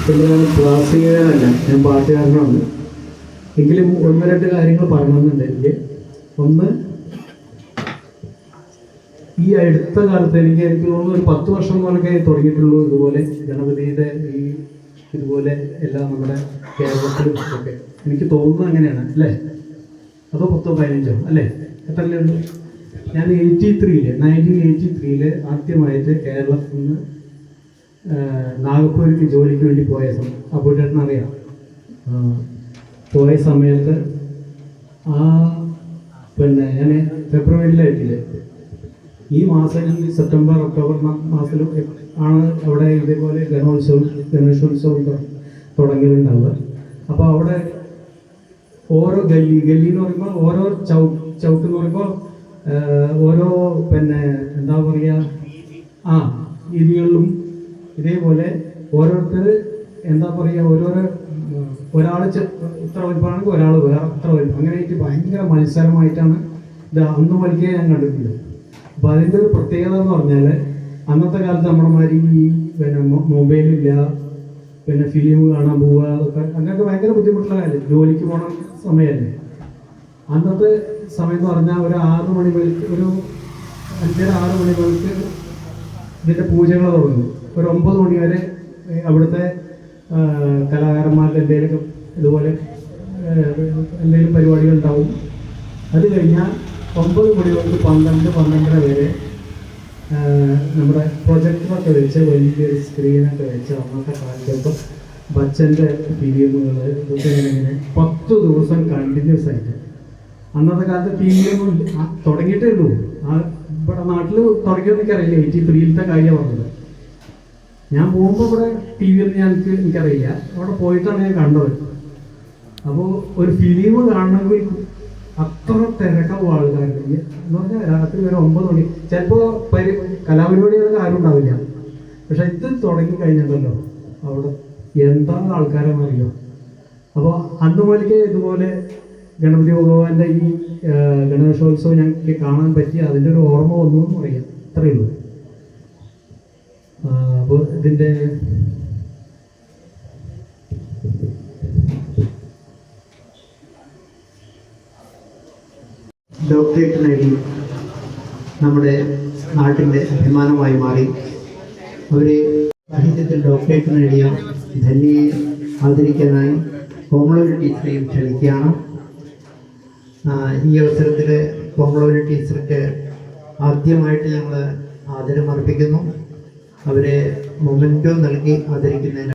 Speaker 4: പിന്നെ ഞാൻ ക്ലാസികനല്ല, ഞാൻ പാട്ടുകാരനാണ്. എങ്കിലും 1-2 കാര്യങ്ങൾ പറയണമെന്നുണ്ട് എനിക്ക്. ഒന്ന്, ഈ അടുത്ത കാലത്ത് എനിക്ക് തോന്നുന്നു ഒരു 10 വർഷം പോലൊക്കെ തുടങ്ങിയിട്ടുള്ളൂ ഇതുപോലെ ഗണപതിയുടെ ഇതുപോലെ എല്ലാം നമ്മുടെ കേരളത്തിലും ഒക്കെ. എനിക്ക് തോന്നുന്നത് അങ്ങനെയാണ് അല്ലേ? അതോ 10-15 അല്ലേ? എത്രയുണ്ട്? ഞാൻ 1983 ആദ്യമായിട്ട് കേരളത്തിൽ നിന്ന് നാഗപ്പൂർക്ക് ജോലിക്ക് വേണ്ടി പോയ സമയം അബുഡേട്ടനറിയാം. പോയ സമയത്ത് പിന്നെ ഞാൻ ഫെബ്രുവരിയിലായിട്ടില്ലേ, ഈ മാസത്തിൽ സെപ്റ്റംബർ ഒക്ടോബർ മാസത്തിലും ആണ് അവിടെ ഇതേപോലെ ഗണേശോത്സവം തുടങ്ങലുണ്ടാവുക. അപ്പോൾ അവിടെ ഓരോ ഗല്ലി എന്ന് പറയുമ്പോൾ ഓരോ ചൗക്ക് എന്ന് പറയുമ്പോൾ ഓരോ പിന്നെ എന്താ പറയുക രീതികളിലും ഇതേപോലെ ഓരോരുത്തർ എന്താ പറയുക ഒരാൾ ഇത്ര വലിപ്പമാണെങ്കിൽ ഒരാൾ വേറെ ഇത്ര വലിപ്പം, അങ്ങനെയായിട്ട് ഭയങ്കര മത്സരമായിട്ടാണ് ഇത് അന്ന് വലിക്കേ ഞാൻ കണ്ടിട്ടുണ്ട്. അപ്പോൾ അതിൻ്റെ ഒരു പ്രത്യേകത എന്ന് പറഞ്ഞാൽ അന്നത്തെ കാലത്ത് നമ്മുടെ മാതിരി ഈ പിന്നെ മൊബൈലില്ല, പിന്നെ ഫിലിം കാണാൻ പോവുക, അതൊക്കെ അങ്ങനെയൊക്കെ ഭയങ്കര ബുദ്ധിമുട്ടുള്ള കാര്യം. ജോലിക്ക് പോകണ സമയമല്ലേ. അന്നത്തെ സമയം എന്ന് പറഞ്ഞാൽ ഒരു 6 മണി മുതൽക്ക് ഒരു 5:30-6 മണി മുതൽക്ക് ഇതിൻ്റെ പൂജകൾ തുടങ്ങും. ഒരു 9 മണി വരെ അവിടുത്തെ കലാകാരന്മാരുടെ എന്തെങ്കിലുമൊക്കെ ഇതുപോലെ എന്തെങ്കിലും പരിപാടികൾ ഉണ്ടാവും. അത് കഴിഞ്ഞാൽ 9 മണി മുതൽ 12-12:30 വരെ നമ്മുടെ പ്രൊജക്ടറൊക്കെ വെച്ച് വലിയൊരു സ്ക്രീനൊക്കെ വെച്ച് അന്നത്തെ കാലത്ത് ബച്ചൻ്റെ ഫിലിമുകൾ ഇതൊക്കെ ഇങ്ങനെ 10 ദിവസം കണ്ടിന്യൂസ് ആയിട്ട്. അന്നത്തെ കാലത്ത് ടി വിയൊന്നും തുടങ്ങിയിട്ടേ ഉള്ളൂ. ഇവിടെ നാട്ടിൽ തുടങ്ങിയെന്ന് എനിക്കറിയില്ല. 83-ത്തെ കാര്യമാണ് പറഞ്ഞത്. ഞാൻ പോകുമ്പോൾ ഇവിടെ ടി വി ഒന്നും എനിക്കറിയില്ല. അവിടെ പോയിട്ടാണ് ഞാൻ കണ്ടത്. അപ്പോൾ ഒരു ഫിലിം കാണണമെങ്കിൽ അത്ര തിരക്കാവും ആൾക്കാരുടെ എന്ന് പറഞ്ഞാൽ രാത്രി ഒരു 9 മണി. ചിലപ്പോൾ കലാപരിപാടികളൊക്കെ ആരും ഉണ്ടാവില്ല. പക്ഷെ ഇത് തുടങ്ങി കഴിഞ്ഞല്ലോ അവിടെ എന്താണ് ആൾക്കാരെന്നറിയോ. അപ്പോൾ അന്ന് മുതൽക്കേ ഇതുപോലെ ഗണപതി ഭഗവാന്റെ ഈ ഗണേശോത്സവം ഞങ്ങൾക്ക് കാണാൻ പറ്റി. അതിൻ്റെ ഒരു ഓർമ്മ വന്നു എന്ന് പറയാം. അത്രയേ ഉള്ളൂ. അപ്പോൾ ഇതിൻ്റെ
Speaker 1: ഡോക്ടറേറ്റ് നേടി നമ്മുടെ നാട്ടിൻ്റെ അഭിമാനമായി മാറി. അവരെ സാഹിത്യത്തിൽ ഡോക്ടറേറ്റ് നേടിയ ധന്യയെ ആദരിക്കാനായി കോമളൂർ ടീച്ചറെയും ക്ഷണിക്കുകയാണ്. ഈ അവസരത്തിൽ കോമളൂർ ടീച്ചർക്ക് ആദ്യമായിട്ട് ഞങ്ങൾ ആദരം അർപ്പിക്കുന്നു. അവരെ മൊമെൻറ്റോ നൽകി ആദരിക്കുന്നതിന്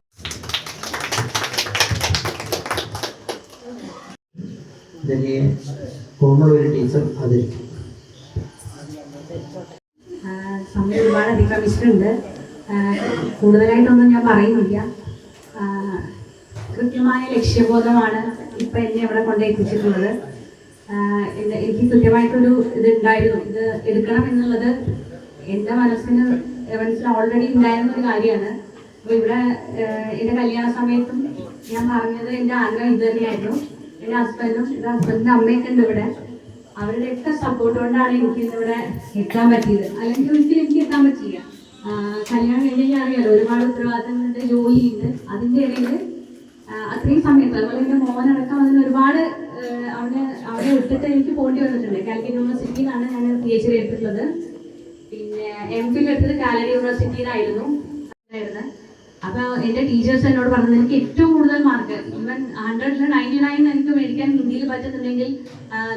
Speaker 1: ധന്യയെ കോമളൂർ ടീച്ചർ ആദരിക്കും.
Speaker 5: സമയം ഒരുപാട് അതിക്രമിച്ചിട്ടുണ്ട്. കൂടുതലായിട്ടൊന്നും ഞാൻ പറയുന്നില്ല. കൃത്യമായ ലക്ഷ്യബോധമാണ് ഇപ്പം എന്നെ ഇവിടെ കൊണ്ടെത്തിച്ചിട്ടുള്ളത്. എനിക്ക് കൃത്യമായിട്ടൊരു ഇതുണ്ടായിരുന്നു. ഇത് എടുക്കണം എന്നുള്ളത് എൻ്റെ മനസ്സിൽ ഓൾറെഡി ഉണ്ടായിരുന്ന ഒരു കാര്യമാണ്. അപ്പോൾ ഇവിടെ എൻ്റെ കല്യാണ സമയത്തും ഞാൻ പറഞ്ഞത് എൻ്റെ ആഗ്രഹം ഇത് തന്നെയായിരുന്നു. എൻ്റെ ഹസ്ബൻഡിൻ്റെ അമ്മയൊക്കെ ഉണ്ട് ഇവിടെ. അവരുടെയൊക്കെ സപ്പോർട്ട് കൊണ്ടാണ് എനിക്ക് ഇന്നിവിടെ എത്താൻ പറ്റിയത്. അല്ലെങ്കിൽ ഒരിക്കലും എനിക്ക് എത്താൻ പറ്റില്ല. കല്യാണം കഴിഞ്ഞാൽ അറിയാലോ, ഒരുപാട് ഉത്തരവാദിത്തങ്ങളുണ്ട്, ജോലിയുണ്ട്. അതിൻ്റെ ഇടയിൽ അത്രയും സമയത്ത് അതുപോലെ എൻ്റെ മോനടക്കം അതിന് ഒരുപാട് അവിടെ വിട്ടിട്ട് എനിക്ക് പോകേണ്ടി വന്നിട്ടുണ്ട്. കാലിക്കറ്റ് യൂണിവേഴ്സിറ്റിയിലാണ് ഞാൻ PhD എടുത്തിട്ടുള്ളത്. പിന്നെ MPhil എടുത്തത് കാലിക്കറ്റ് യൂണിവേഴ്സിറ്റിയിലായിരുന്നു. അപ്പോൾ എൻ്റെ ടീച്ചേഴ്സ് എന്നോട് പറഞ്ഞത് എനിക്ക് ഏറ്റവും കൂടുതൽ മാർക്ക് ഈവൻ 100-ൽ 99 എനിക്ക് മേടിക്കാൻ ഹിന്ദിയിൽ പറ്റുന്നുണ്ടെങ്കിൽ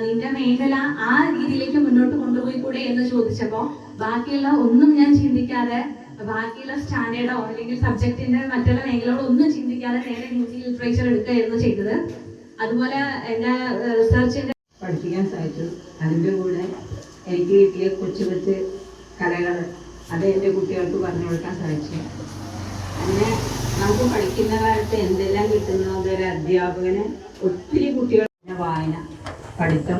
Speaker 5: നിന്റെ മേഖല ആ രീതിയിലേക്ക് മുന്നോട്ട് കൊണ്ടുപോയിക്കൂടെ എന്ന് ചോദിച്ചപ്പോൾ ബാക്കിയുള്ള ഒന്നും ഞാൻ ചിന്തിക്കാതെ, ബാക്കിയുള്ള സ്റ്റാൻഡേർഡോ അല്ലെങ്കിൽ സബ്ജക്റ്റിന്റെ മറ്റുള്ള മേഖലകളോ ഒന്നും ചിന്തിക്കാതെ നേരെ ഹിന്ദി ലിറ്ററേച്ചർ എടുക്കുകയായിരുന്നു ചെയ്തത്. അതുപോലെ എൻ്റെ റിസർച്ചിന്റെ
Speaker 6: പഠിപ്പിക്കാൻ സാധിച്ചു. അതിൻ്റെ കൂടെ എനിക്ക് കിട്ടിയ കൊച്ചു കൊച്ചു കലകൾ അത് എൻ്റെ കുട്ടികൾക്ക് പറഞ്ഞു കൊടുക്കാൻ സാധിച്ചു. അങ്ങനെ നമുക്ക് പഠിക്കുന്ന കാലത്ത് എന്തെല്ലാം കിട്ടുന്നോ അതൊരു അധ്യാപകന് ഒത്തിരി കുട്ടികളുടെ വായന, പഠിത്തം,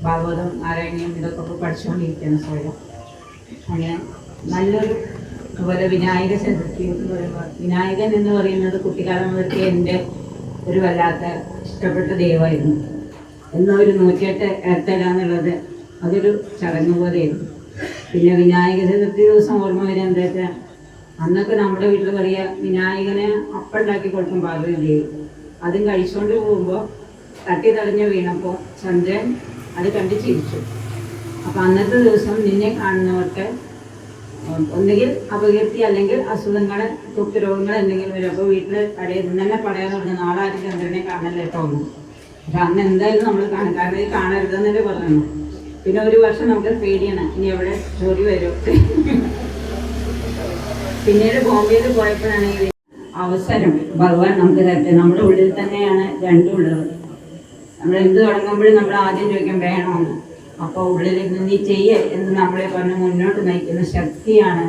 Speaker 6: ഭാഗവതം, നാരായണീയം ഇതൊക്കെ പഠിച്ചുകൊണ്ടിരിക്കുകയാണ് സ്വയം. അങ്ങനെ നല്ലൊരു അതുപോലെ വിനായക ചതുർത്ഥി എന്ന് പറയുമ്പോൾ വിനായകൻ എന്ന് പറയുന്നത് കുട്ടിക്കാലം മുതൽക്ക് എൻ്റെ ഒരു വല്ലാത്ത ഇഷ്ടപ്പെട്ട ദൈവമായിരുന്നു. എന്നൊരു 108 ഏത്തല എന്നുള്ളത് അതൊരു ചടങ്ങ് പോലെയായിരുന്നു. പിന്നെ വിനായക ചതുർത്ഥി ദിവസം ഓർമ്മ വരെ എന്താ വെച്ചാൽ അന്നൊക്കെ നമ്മുടെ വീട്ടിൽ പറയുക വിനായകനെ അപ്പുണ്ടാക്കി കൊടുക്കും പാകം ചെയ്യും. അതും കഴിച്ചുകൊണ്ട് പോകുമ്പോൾ തട്ടി തടഞ്ഞ് വീണപ്പോൾ ചന്ദ്രൻ അത് കണ്ട് ചിരിച്ചു. അപ്പം അന്നത്തെ ദിവസം നിന്നെ കാണുന്നവർക്ക് ഒന്നുകിൽ അപകീർത്തി അല്ലെങ്കിൽ അസുഖങ്ങൾ, രോഗങ്ങൾ എന്തെങ്കിലും വരും. അപ്പോൾ വീട്ടിൽ ഇന്നെ പറയാൻ തുടങ്ങി നാളെ ആരും ചന്ദ്രനെ കാണല്ലേ തോന്നും. പക്ഷെ അന്ന് എന്തായാലും നമ്മൾ കാണും, കാരണം ഇത് കാണരുതെന്നല്ലേ പറഞ്ഞു. പിന്നെ ഒരു വർഷം നമുക്ക് പേടിയാണ്, ഇനി എവിടെ ജോലി വരും. പിന്നീട് ബോംബെയിൽ പോയപ്പോഴാണ് ഈ അവസരം ഭഗവാൻ നമുക്ക് തരട്ടെ. നമ്മുടെ ഉള്ളിൽ തന്നെയാണ് രണ്ടും ഉള്ളത്. നമ്മൾ എന്ത് തുടങ്ങുമ്പോഴും നമ്മൾ ആദ്യം ചോദിക്കാൻ വേണമെന്ന്. അപ്പോൾ ഉള്ളിൽ നീ ചെയ്യേ എന്ന് നമ്മളെ പറഞ്ഞ് മുന്നോട്ട് നയിക്കുന്ന ശക്തിയാണ്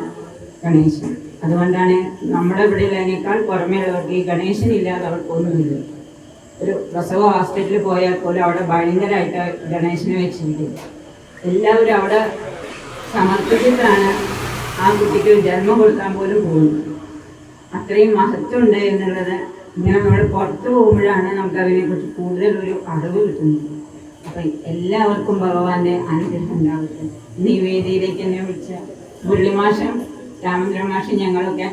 Speaker 6: ഗണേശൻ. അതുകൊണ്ടാണ് നമ്മുടെ ഇവിടെയുള്ളതിനേക്കാൾ പുറമേയുള്ളവർക്ക് ഈ ഗണേശൻ ഇല്ലാതെ അവർക്കൊന്നുമില്ല. ഒരു പ്രസവ ഹോസ്പിറ്റലിൽ പോയാൽ പോലും അവിടെ ഭയങ്കരമായിട്ട് ഗണേശനെ വെച്ചിരിക്കും. എല്ലാവരും അവിടെ സമർപ്പിച്ചിട്ടാണ് ആ കുട്ടിക്ക് ജന്മം കൊടുക്കാൻ പോലും പോകുന്നത്. അത്രയും മഹത്വമുണ്ട് എന്നുള്ളത് ഇങ്ങനെ നമ്മൾ പുറത്ത് പോകുമ്പോഴാണ് നമുക്ക് അതിനെക്കുറിച്ച് കൂടുതലൊരു അറിവ് കിട്ടുന്നത്. അപ്പം എല്ലാവർക്കും ഭഗവാന്റെ അനുഗ്രഹം ഉണ്ടാവട്ടെ. ഇന്ന് ഈ വേദിയിലേക്ക് എന്നെ വിളിച്ച മുരളിമാഷും രാമേന്ദ്ര മാഷും ഞങ്ങളൊക്കെ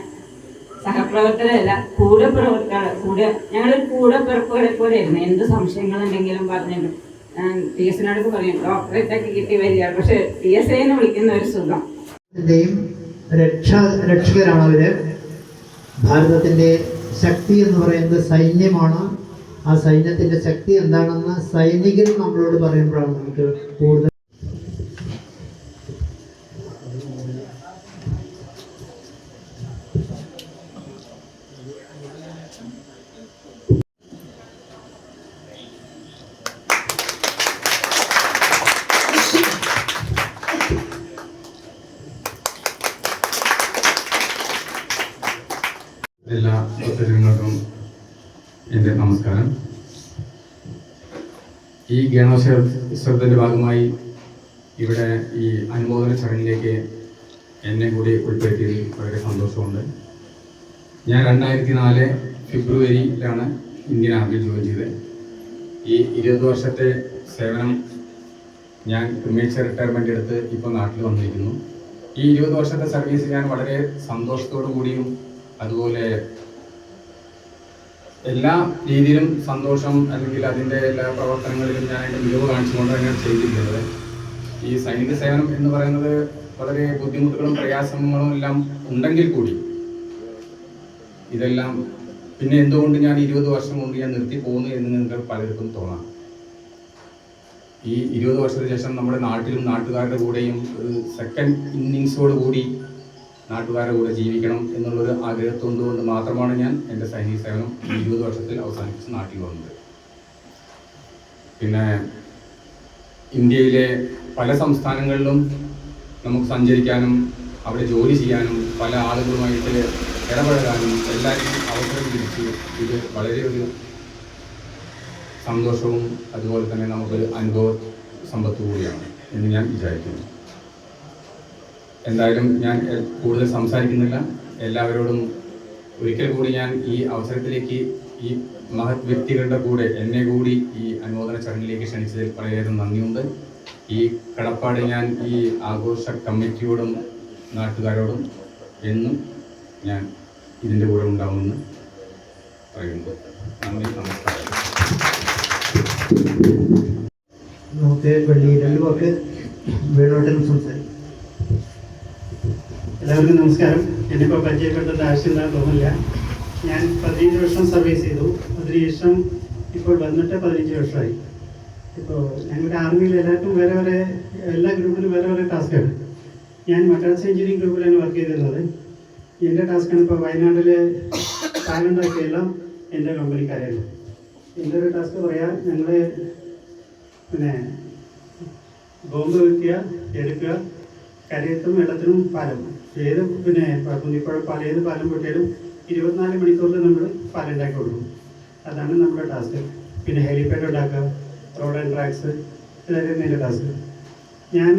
Speaker 6: സഹപ്രവർത്തകരല്ല, കൂടെ ഞങ്ങൾ കൂടെ പിറപ്പുകളെ പോലെയായിരുന്നു. എന്ത് സംശയങ്ങളുണ്ടെങ്കിലും പറഞ്ഞിട്ട് TS-നോടൊക്കെ പറയും ഡോക്ടറേറ്റൊക്കെ കിട്ടി വരിക, പക്ഷെ TS എന്ന് വിളിക്കുന്ന ഒരു സുഖം.
Speaker 1: രക്ഷകരാണ് അവര്. ഭാരതത്തിന്റെ ശക്തി എന്ന് പറയുന്നത് സൈന്യമാണ്. ആ സൈന്യത്തിന്റെ ശക്തി എന്താണെന്ന് സൈനികർ നമ്മളോട് പറയുമ്പോഴാണ് നമുക്ക് കൂടുതൽ
Speaker 7: എല്ലാ ഭക്തജനങ്ങൾക്കും എൻ്റെ നമസ്കാരം. ഈ ഗണോത്സവത്തിൻ്റെ ഭാഗമായി ഇവിടെ ഈ അനുമോദന ചടങ്ങിലേക്ക് എന്നെ കൂടി ഉൾപ്പെടുത്തിയതിൽ വളരെ സന്തോഷമുണ്ട്. ഞാൻ 2004 ഫെബ്രുവരിയിലാണ് ഇന്ത്യൻ ആർമിയിൽ ജോയിൻ ചെയ്തത്. ഈ 20 വർഷത്തെ സേവനം ഞാൻ പ്രിമേച്ചർ റിട്ടയർമെൻ്റ് എടുത്ത് ഇപ്പോൾ നാട്ടിൽ വന്നിരിക്കുന്നു. ഈ 20 വർഷത്തെ സർവീസ് ഞാൻ വളരെ സന്തോഷത്തോടു കൂടിയും അതുപോലെ എല്ലാ രീതിയിലും സന്തോഷം അല്ലെങ്കിൽ അതിൻ്റെ എല്ലാ പ്രവർത്തനങ്ങളിലും ഞാൻ അതിൻ്റെ മികവ് കാണിച്ചുകൊണ്ട് തന്നെയാണ് ചെയ്തിരിക്കുന്നത്. ഈ സൈനിക സേവനം എന്ന് പറയുന്നത് വളരെ ബുദ്ധിമുട്ടുകളും പ്രയാസങ്ങളും എല്ലാം ഉണ്ടെങ്കിൽ കൂടി ഇതെല്ലാം പിന്നെ എന്തുകൊണ്ട് ഞാൻ 20 വർഷം കൊണ്ട് ഞാൻ നിർത്തി പോകുന്നു എന്ന് നിങ്ങൾക്ക് പലർക്കും തോന്നാം. ഈ 20 വർഷത്തിന് ശേഷം നമ്മുടെ നാട്ടിലും നാട്ടുകാരുടെ കൂടെയും ഒരു സെക്കൻഡ് ഇന്നിങ്സോട് കൂടി നാട്ടുകാരുടെ കൂടെ ജീവിക്കണം എന്നുള്ളൊരു ആഗ്രഹത്തോണ്ടുകൊണ്ട് മാത്രമാണ് ഞാൻ എൻ്റെ സൈനിക സേവനം 20 വർഷത്തിൽ അവസാനിപ്പിച്ച് നാട്ടിൽ വന്നത്. പിന്നെ ഇന്ത്യയിലെ പല സംസ്ഥാനങ്ങളിലും നമുക്ക് സഞ്ചരിക്കാനും അവിടെ ജോലി ചെയ്യാനും പല ആളുകളുമായിട്ട് ഇടപഴകാനും എല്ലാവരെയും അവസരം ലഭിച്ചു. ഇത് വളരെ ഒരു സന്തോഷവും അതുപോലെ തന്നെ നമുക്കൊരു അനുഭവ സമ്പത്ത് കൂടിയാണ് എന്ന് ഞാൻ വിചാരിക്കുന്നു. എന്തായാലും ഞാൻ കൂടുതൽ സംസാരിക്കുന്നില്ല. എല്ലാവരോടും ഒരിക്കൽ കൂടി ഞാൻ ഈ അവസരത്തിലേക്ക് ഈ മഹത് വ്യക്തികളുടെ കൂടെ എന്നെ കൂടി ഈ അനുമോദന ചടങ്ങിലേക്ക് ക്ഷണിച്ചതിൽ വളരെയേറെ നന്ദിയുണ്ട്. ഈ കടപ്പാട് ഞാൻ ഈ ആഘോഷ കമ്മിറ്റിയോടും നാട്ടുകാരോടും എന്നും ഞാൻ ഇതിൻ്റെ കൂടെ ഉണ്ടാവുമെന്ന് പറയുന്നു. നന്ദി, നമസ്കാരം.
Speaker 1: നമുക്ക് വെള്ളിയിരണ്ട് പേർക്ക് വേണോട്ടൻ സംസാരിക്കും.
Speaker 8: എല്ലാവർക്കും നമസ്കാരം. എന്നിപ്പോൾ പരിചയപ്പെടുത്തേണ്ട ആവശ്യമില്ല തോന്നില്ല. ഞാൻ 15 വർഷം സർവീസ് ചെയ്തു. അതിനുശേഷം ഇപ്പോൾ വന്നിട്ട് 15 വർഷമായി. ഇപ്പോൾ ഞങ്ങളുടെ ആർമിയിൽ എല്ലാവർക്കും എല്ലാ ഗ്രൂപ്പിലും വേറെ ടാസ്ക്കാണ്. ഞാൻ മദ്രാസ് എഞ്ചിനീയറിംഗ് ഗ്രൂപ്പിലാണ് വർക്ക് ചെയ്തിരുന്നത്. എൻ്റെ ടാസ്ക്കാണ് ഇപ്പോൾ വയനാട്ടിലെ താലുണ്ടാക്കിയെല്ലാം എൻ്റെ കമ്പനിക്കാരായിരുന്നു. എൻ്റെ ഒരു ടാസ്ക് പറയാം, ഞങ്ങൾ ബോംബ് വയ്ക്കുക, എടുക്കുക, കരയത്തും വെള്ളത്തിനും പാലം, ഏത് കുന്നിപ്പുഴ പാലം, ഏത് പാലം പൊട്ടിയാലും 24 മണിക്കൂറിൽ നമ്മൾ പാലം ഉണ്ടാക്കി കൊടുക്കും. അതാണ് നമ്മുടെ ടാസ്ക്. പിന്നെ ഹെലിപാഡ് ഉണ്ടാക്കുക, റോഡ് ആൻഡ് ട്രാക്സ്, ഇതായിരുന്നു എൻ്റെ ടാസ്ക്. ഞാൻ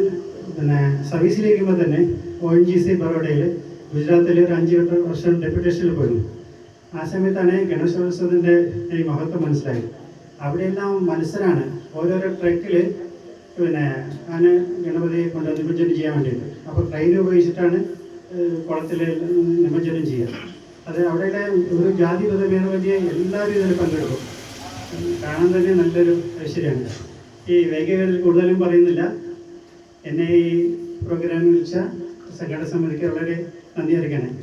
Speaker 8: സർവീസിലിരിക്കുമ്പോൾ തന്നെ ONGC ബറോഡയിൽ ഗുജറാത്തിൽ ഒരു 5 വർഷം ഡെപ്യൂട്ടേഷനിൽ പോയിരുന്നു. ആ സമയത്താണ് ഗണേശോത്സവത്തിൻ്റെ ഈ മഹത്വം മനസ്സിലായത്. അവിടെയെല്ലാം മത്സരമാണ്. ഓരോരോ ട്രക്കിൽ ഗണപതിയെ കൊണ്ട് നിമജ്ജനം ചെയ്യാൻ വേണ്ടിയിട്ട്. അപ്പോൾ ട്രെയിൻ ഉപയോഗിച്ചിട്ടാണ് കുളത്തിൽ നിമജ്ജനം ചെയ്യുക. അത് അവിടെയുള്ള ഒരു ജാതി മതഭേദമന്യേ എല്ലാവരും ഇതിൽ പങ്കെടുക്കും. കാണാൻ തന്നെ നല്ലൊരു ഐശ്വര്യമാണ്. ഈ വൈകികളിൽ കൂടുതലും പറയുന്നില്ല. എന്നെ ഈ പ്രോഗ്രാമിൽ വിളിച്ച സംഘടന സമിതിക്ക് വളരെ നന്ദി അറിയിക്കണം.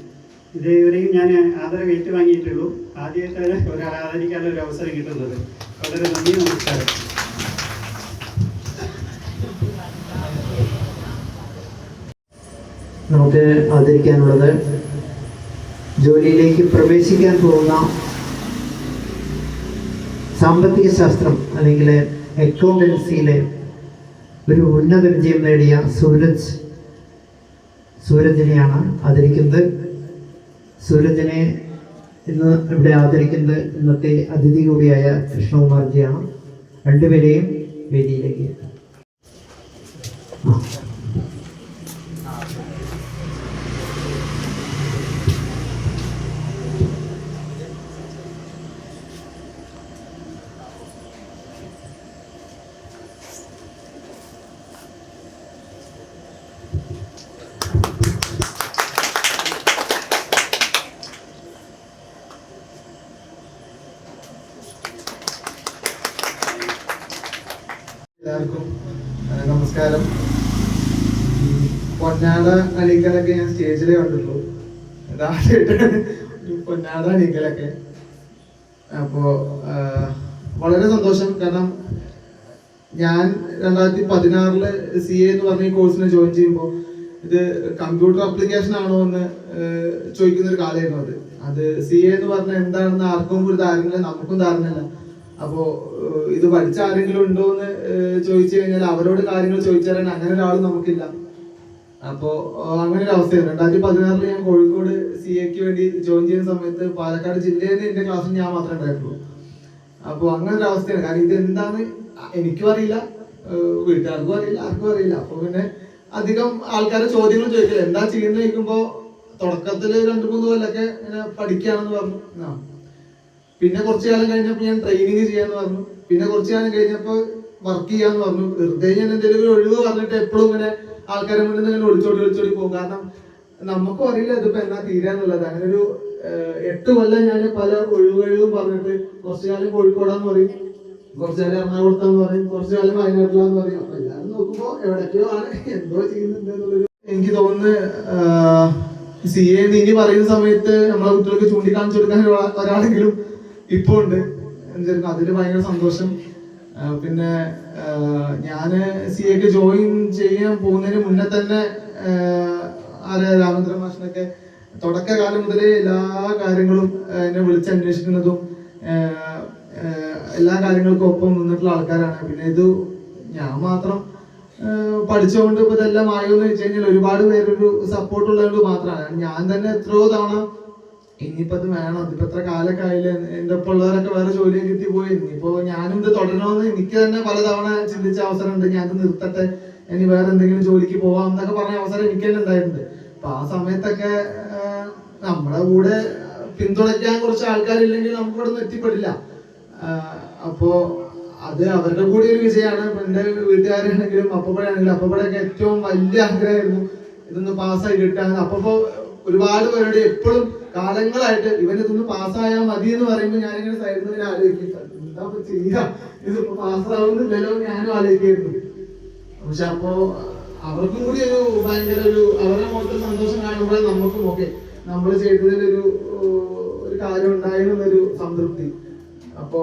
Speaker 8: ഇതേവരെയും ഞാൻ ആദരവ് ഏറ്റുവാങ്ങിയിട്ടുള്ളൂ. ആദ്യമായിട്ടാണ് ഒരാൾ ആദരിക്കാനുള്ള ഒരു അവസരം കിട്ടുന്നത്. വളരെ നന്ദി, നമസ്കാരം.
Speaker 1: നമുക്ക് ആദരിക്കാനുള്ളത് ജോലിയിലേക്ക് പ്രവേശിക്കാൻ പോകുന്ന സാമ്പത്തിക ശാസ്ത്രം അല്ലെങ്കിൽ അക്കൗണ്ടൻസിയിലെ ഒരു ഉന്നത വിജയം നേടിയ സൂരജിനെയാണ് ആദരിക്കുന്നത്. സൂരജിനെ ഇന്ന് ഇവിടെ ആദരിക്കുന്നത് ഇന്നത്തെ അതിഥി കൂടിയായ കൃഷ്ണകുമാർജിയാണ്. രണ്ടുപേരെയും വേദിയിലേക്ക്
Speaker 2: നമസ്കാരം. പൊന്നാട അണിക്കലൊക്കെ ഞാൻ സ്റ്റേജിലേ കണ്ടുള്ളൂ. ഇതാദ്യമായിട്ടാണ് ഒരു പൊന്നാട അണിക്കലൊക്കെ. അപ്പോൾ വളരെ സന്തോഷം. കാരണം ഞാൻ 2016 CA എന്ന് പറഞ്ഞ ഈ കോഴ്സിന് ജോയിൻ ചെയ്യുമ്പോൾ ഇത് കമ്പ്യൂട്ടർ ആപ്ലിക്കേഷൻ ആണോ എന്ന് ചോദിക്കുന്ന ഒരു കാലമായിരുന്നു. അത് CA എന്ന് പറഞ്ഞാൽ എന്താണെന്ന് ആർക്കും ഒരു ധാരണയില്ല, നമുക്കും ധാരണയില്ല. അപ്പോൾ ഇത് പഠിച്ച ആരെങ്കിലും ഉണ്ടോ എന്ന് ചോദിച്ചു കഴിഞ്ഞാൽ അവരോട് കാര്യങ്ങൾ ചോദിച്ചു തരാൻ അങ്ങനെ ഒരാൾ നമുക്കില്ല. അപ്പോൾ അങ്ങനെ ഒരു അവസ്ഥയാണ്. 2016 ഞാൻ കോഴിക്കോട് CAക്ക് വേണ്ടി ജോയിൻ ചെയ്യുന്ന സമയത്ത് പാലക്കാട് ജില്ലയിൽ നിന്ന് എൻ്റെ ക്ലാസ്സിൽ ഞാൻ മാത്രമേ ഉണ്ടായിട്ടുള്ളൂ. അപ്പോൾ അങ്ങനെ ഒരു അവസ്ഥയാണ്. കാരണം ഇത് എന്താന്ന് എനിക്കും അറിയില്ല, വീട്ടുകാർക്കും അറിയില്ല, ആർക്കും അറിയില്ല. അപ്പോൾ പിന്നെ അധികം ആൾക്കാരെ ചോദ്യങ്ങൾ ചോദിക്കില്ല. എന്താ ചെയ്യുന്നത് ചോദിക്കുമ്പോൾ തുടക്കത്തിൽ 2-3 കൊല്ലമൊക്കെ ഇങ്ങനെ പഠിക്കുകയാണെന്ന് പറഞ്ഞു. പിന്നെ കുറച്ചു കാലം കഴിഞ്ഞപ്പോൾ ഞാൻ ട്രെയിനിങ് ചെയ്യാന്ന് പറഞ്ഞു. പിന്നെ കുറച്ചു കാലം കഴിഞ്ഞപ്പോൾ വർക്ക് ചെയ്യാന്ന് പറഞ്ഞു. വെറുതെ ഞാൻ എന്തെങ്കിലും ഒരു ഒഴിവ് പറഞ്ഞിട്ട് എപ്പോഴും ഇങ്ങനെ ആൾക്കാരെ മുന്നിൽ ഇങ്ങനെ ഒളിച്ചോടി പോകും. കാരണം നമുക്കും അറിയില്ല ഇതിപ്പോ എന്നാ തീരാന്നുള്ളത്. അങ്ങനെ ഒരു 8 കൊല്ലം ഞാൻ പല ഒഴിവുകളിലും പറഞ്ഞിട്ട് കുറച്ചു കാലം കോഴിക്കോടാന്ന് പറയും, കുറച്ചു കാലം എറണാകുളത്താന്ന് പറയും, കുറച്ചു കാലം വയനാട്ടിലാന്ന് പറയും. അപ്പൊ എല്ലാവരും നോക്കുമ്പോ എവിടേക്കോ ആണ്, എന്തോ ചെയ്യുന്നുണ്ട് എന്നുള്ളൊരു എനിക്ക് തോന്നുന്നു. CA ഇനി പറയുന്ന സമയത്ത് നമ്മളെ കുട്ടികൾക്ക് ചൂണ്ടിക്കാണിച്ചു കൊടുക്കാൻ ഒരാളെങ്കിലും ഇപ്പൊ ഉണ്ട്. അതിൽ ഭയങ്കര സന്തോഷം. പിന്നെ ഞാന് CAക്ക് ജോയിൻ ചെയ്യാൻ പോകുന്നതിന് മുന്നേ തന്നെ രാമേന്ദ്രൻ മാഷിനൊക്കെ തുടക്കകാലം മുതലേ എല്ലാ കാര്യങ്ങളും എന്നെ വിളിച്ചന്വേഷിക്കുന്നതും എല്ലാ കാര്യങ്ങൾക്കും ഒപ്പം നിന്നിട്ടുള്ള ആൾക്കാരാണ്. പിന്നെ ഇത് ഞാൻ മാത്രം പഠിച്ചുകൊണ്ട് ഇപ്പൊ ഇതെല്ലാം ആയോന്ന് വെച്ച് കഴിഞ്ഞാൽ ഒരുപാട് പേരൊരു സപ്പോർട്ട് ഉള്ളത് മാത്രമാണ്. ഞാൻ തന്നെ എത്രയോ തവണ ഇനിയിപ്പോ അത് വേണം, ഇതിപ്പോ എത്ര കാലൊക്കെ ആയില്ലേ, എന്റെ ഒപ്പം ഉള്ളവരൊക്കെ വേറെ ജോലിയൊക്കെ എത്തിപ്പോയി, ഇനിയിപ്പോ ഞാനും ഇത് തുടരണമെന്ന് എനിക്ക് തന്നെ പലതവണ ചിന്തിച്ച അവസരമുണ്ട്. ഞാൻ ഇത് നിർത്തട്ടെ, ഇനി വേറെ എന്തെങ്കിലും ജോലിക്ക് പോവാം എന്നൊക്കെ പറഞ്ഞ അവസരം എനിക്ക് തന്നെ ഉണ്ടായിട്ടുണ്ട്. അപ്പൊ ആ സമയത്തൊക്കെ നമ്മുടെ കൂടെ പിന്തുണയ്ക്കാൻ കുറച്ച് ആൾക്കാരില്ലെങ്കിൽ നമുക്ക് ഇവിടെ നിന്ന് എത്തിപ്പെടില്ല. അപ്പോ അത് അവരുടെ കൂടി ഒരു വിജയമാണ്. എന്റെ വീട്ടുകാരാണെങ്കിലും അപ്പപ്പോഴൊക്കെ ഏറ്റവും വലിയ ആഗ്രഹമായിരുന്നു ഇതൊന്ന് പാസ്സായി കിട്ടാൻ. അപ്പപ്പോ ഒരുപാട് പേരുടെ എപ്പോഴും കാലങ്ങളായിട്ട് ഇവനിതൊന്ന് പാസ്സായാൽ മതി എന്ന് പറയുമ്പോൾ ഞാനിങ്ങനെ സൈഡിൽ നിന്ന് ആലോചിക്കും, എന്താ ചെയ്യുക, ഇതിപ്പോ പാസ്സാവുന്നില്ലല്ലോ ഞാനും ആലോചിക്കായിരുന്നു. പക്ഷെ അപ്പോ അവർക്കും കൂടി ഒരു ഭയങ്കര അവരുടെ മുഖത്ത് സന്തോഷം കാണുമ്പോഴേ നമുക്കും ഓക്കെ നമ്മൾ ചെയ്തതിലൊരു കാര്യം ഉണ്ടായിരുന്നൊരു സംതൃപ്തി. അപ്പോ